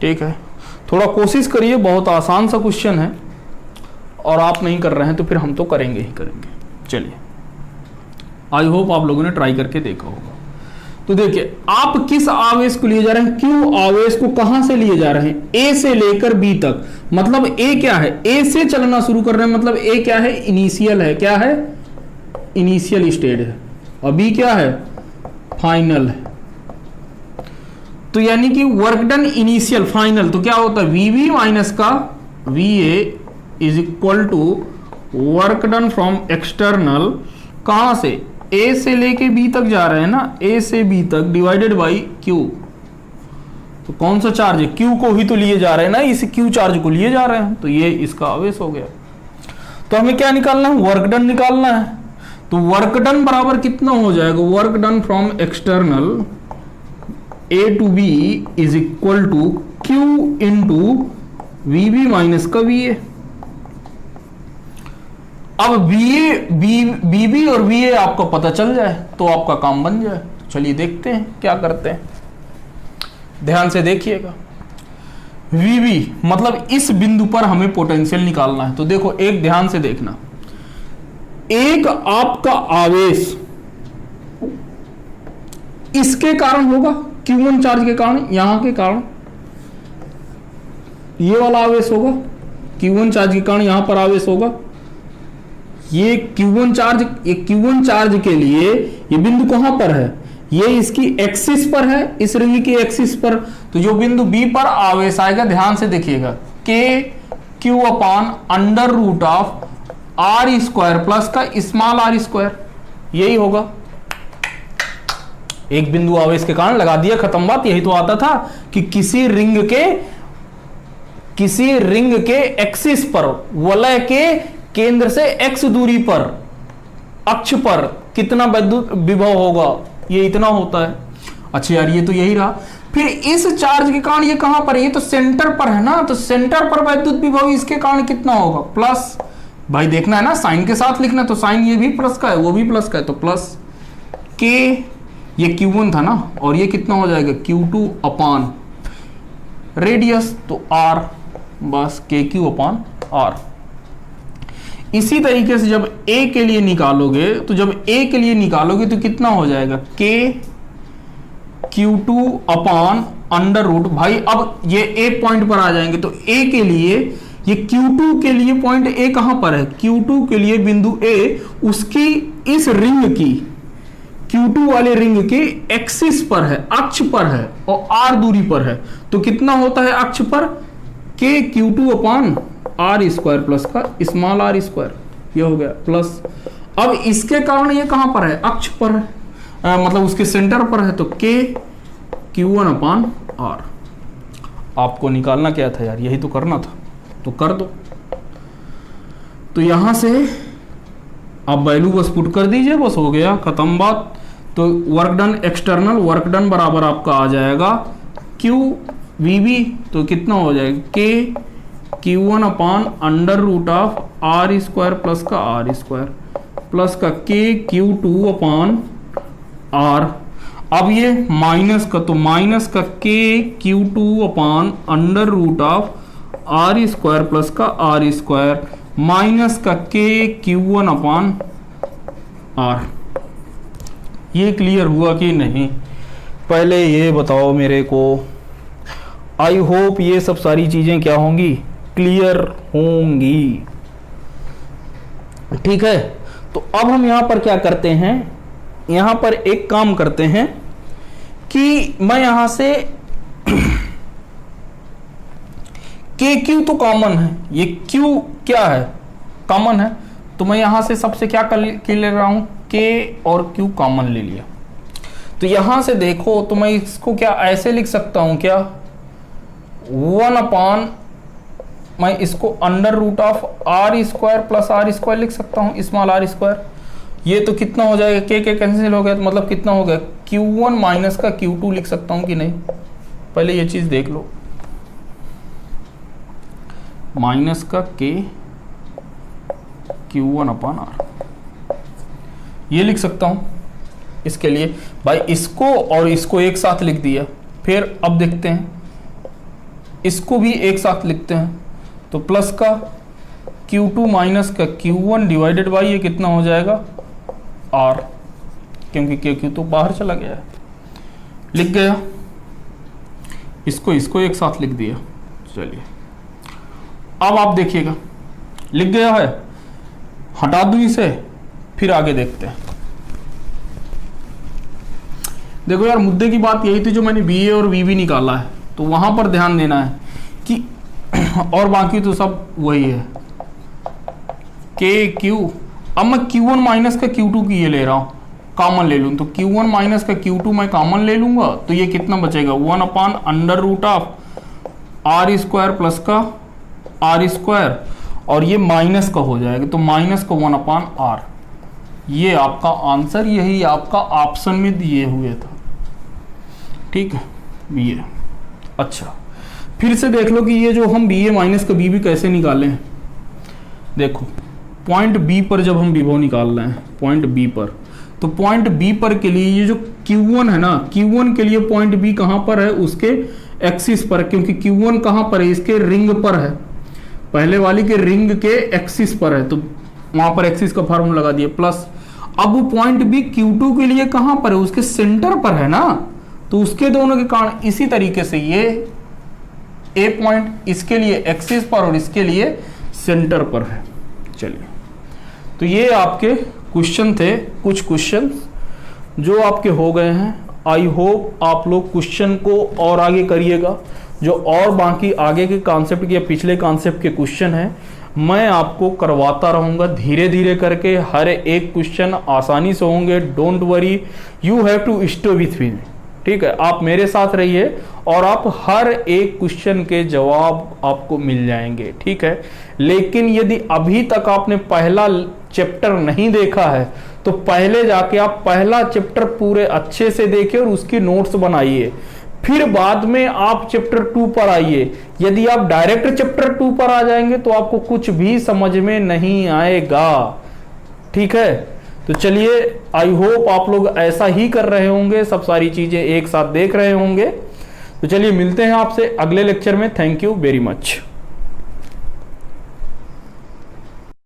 ठीक है। थोड़ा कोशिश करिए, बहुत आसान सा क्वेश्चन है, और आप नहीं कर रहे हैं तो फिर हम तो करेंगे ही करेंगे। चलिए, आई होप आप लोगों ने ट्राई करके देखा होगा। तो देखिए, आप किस आवेश को लिए जा रहे हैं, Q आवेश को कहां से लिए जा रहे हैं, A से लेकर B तक। मतलब A क्या है, A से चलना शुरू कर रहे हैं, मतलब A क्या है, इनिशियल है, क्या है, इनिशियल स्टेज है, और B क्या है, फाइनल है। तो यानी कि वर्क डन इनिशियल फाइनल, तो क्या होता है, VB माइनस का VA is equal to work done from external, कहां से, A से लेके B तक जा रहे हैं ना, A से B तक, डिवाइडेड बाई Q। तो कौन सा चार्ज है, Q को ही तो लिए जा रहे हैं ना, इस Q चार्ज को लिए जा रहे हैं, तो ये इसका आवेश हो गया। तो हमें क्या निकालना है, वर्क डन निकालना है। तो वर्क डन बराबर कितना हो जाएगा, work done from external A to B is equal to Q into V B minus का वी ए। अब बी बी और वी ए आपको पता चल जाए तो आपका काम बन जाए। चलिए देखते हैं क्या करते हैं, ध्यान से देखिएगा। वीबी मतलब इस बिंदु पर हमें पोटेंशियल निकालना है। तो देखो एक ध्यान से देखना, एक आपका आवेश इसके कारण होगा, Q1 चार्ज के कारण, यहां के कारण ये वाला आवेश होगा, Q1 चार्ज के कारण यहां पर आवेश होगा। ये Q1 चार्ज के लिए ये बिंदु कहां पर है, ये इसकी एक्सिस पर है, इस रिंग की एक्सिस पर। तो जो बिंदु बी पर आवेश आएगा, ध्यान से देखिएगा, K Q upon under root of R square plus का स्मॉल आर स्क्वायर, यही होगा। एक बिंदु आवेश के कारण लगा दिया, खत्म बात। यही तो आता था कि किसी रिंग के एक्सिस पर, वलय के केंद्र से एक्स दूरी पर, अक्ष पर कितना विद्युत विभव होगा, ये इतना होता है। अच्छा यार, ये तो यही रहा। फिर इस चार्ज के कारण ये कहां पर है, ये तो सेंटर पर है ना, तो सेंटर पर विद्युत विभव इसके कारण कितना होगा, प्लस। भाई देखना है ना, साइन के साथ लिखना है, तो साइन ये भी प्लस का है, वो भी प्लस का है, तो प्लस के, ये Q1 था ना, और ये कितना हो जाएगा Q2 अपान रेडियस, तो R, बस KQ अपान R। इसी तरीके से जब A के लिए निकालोगे, तो जब A के लिए निकालोगे तो कितना हो जाएगा, K Q2 upon under root. भाई अब ये A पॉइंट पर आ जाएंगे, तो A के लिए, ये Q2 के लिए पॉइंट A कहां पर है, Q2 के लिए बिंदु A उसकी इस रिंग की, Q2 वाले रिंग के एक्सिस पर है, अक्ष पर है, और R दूरी पर है। तो कितना होता है अक्ष पर, K Q2 upon R square plus का स्मॉल आर स्क्वायर, ये हो गया प्लस। अब इसके कारण ये कहां पर है, अक्ष पर है, मतलब उसके सेंटर पर है, तो K Q1 अपान आर। आपको निकालना क्या था यार, यही तो करना था, तो कर दो। तो यहां से आप वैल्यू बस पुट कर दीजिए, बस हो गया, खत्म बात। तो work done, external work done बराबर आपका आ जाएगा Q VB, तो कितना हो जाएगा, K Q1 upon under root of R square plus का आर स्क्वायर प्लस का K Q2 अपान R। अब ये माइनस का, तो माइनस का K Q2 upon under root of R square plus का आर स्क्वायर माइनस का K Q1 अपान R। ये क्लियर हुआ कि नहीं, पहले ये बताओ मेरे को। आई होप ये सब सारी चीजें क्या होंगी, क्लियर होंगी। ठीक है, तो अब हम यहां पर क्या करते हैं, यहां पर एक काम करते हैं कि मैं यहां से के क्यू तो कॉमन है, ये क्यू क्या है, कॉमन है, तो मैं यहां से सबसे क्या कर ले रहा हूं, के और क्यू कॉमन ले लिया। तो यहां से देखो, तो मैं इसको क्या ऐसे लिख सकता हूं क्या, 1 अपान, मैं इसको under root of R square plus R square लिख सकता हूं, स्मॉल आर स्क्वायर। ये तो कितना हो जाएगा, के कैंसिल हो गया, तो मतलब कितना हो गया, Q1 माइनस का Q2 लिख सकता हूं कि नहीं, पहले ये चीज देख लो, माइनस का K Q1 अपान R, ये लिख सकता हूं। इसके लिए भाई इसको और इसको एक साथ लिख दिया। फिर अब देखते हैं, इसको भी एक साथ लिखते हैं, तो प्लस का Q2 माइनस का Q1 डिवाइडेड बाई ये कितना हो जाएगा R, क्योंकि KQ तो बाहर चला गया है, लिख गया। इसको एक साथ लिख दिया। चलिए अब आप देखिएगा, लिख गया है, हटा दूं इसे, फिर आगे देखते हैं। देखो यार, मुद्दे की बात यही थी, जो मैंने BA और VB निकाला है, तो वहां पर ध्यान देना है कि और बाकी तो सब वही है, KQ। अब मैं Q1 माइनस का Q2 की ये ले रहा हूं, कॉमन ले लूं, तो Q1 माइनस का Q2 मैं कॉमन ले लूंगा, तो ये कितना बचेगा, 1 upon under root of R square plus का आर स्क्वायर, और ये माइनस का हो जाएगा, तो माइनस का 1 अपान R, ये आपका आंसर, यही आपका ऑप्शन में दिए हुए था। ठीक है, ये अच्छा। फिर से देख लो कि ये जो हम बी ए माइनस का बी भी कैसे निकाले हैं। देखो पॉइंट बी पर जब हम विभव निकाल रहे हैं पॉइंट बी पर, तो पॉइंट बी पर के लिए ये जो Q1 है ना, Q1 के लिए पॉइंट बी कहां पर है, उसके एक्सिस पर, क्योंकि Q1 कहां पर है, इसके रिंग पर है, पहले वाली के रिंग के एक्सिस पर है, तो वहां पर एक्सिस का फॉर्मूला लगा दिए प्लस। अब वो पॉइंट बी Q2 के लिए कहां पर है, उसके सेंटर पर है ना, तो उसके दोनों के कारण इसी तरीके से ये ए पॉइंट इसके लिए एक्सिस पर और इसके लिए सेंटर पर है। चलिए, तो ये आपके क्वेश्चन थे, कुछ क्वेश्चन जो आपके हो गए हैं। आई होप आप लोग क्वेश्चन को और आगे करिएगा, जो और बाकी आगे के कॉन्सेप्ट या पिछले कॉन्सेप्ट के क्वेश्चन हैं मैं आपको करवाता रहूँगा धीरे धीरे करके। हर एक क्वेश्चन आसानी से होंगे, don't worry, you have to stay with me. ठीक है, आप मेरे साथ रहिए और आप हर एक क्वेश्चन के जवाब आपको मिल जाएंगे। ठीक है, लेकिन यदि अभी तक आपने पहला चैप्टर नहीं देखा है तो पहले जाके आप पहला चैप्टर पूरे अच्छे से देखिए और उसकी नोट्स बनाइए, फिर बाद में आप चैप्टर 2 पर आइए। यदि आप डायरेक्ट चैप्टर 2 पर आ जाएंगे तो आपको कुछ भी समझ में नहीं आएगा। ठीक है, तो चलिए, आई होप आप लोग ऐसा ही कर रहे होंगे, सब सारी चीजें एक साथ देख रहे होंगे। तो चलिए मिलते हैं आपसे अगले लेक्चर में। Thank you very much.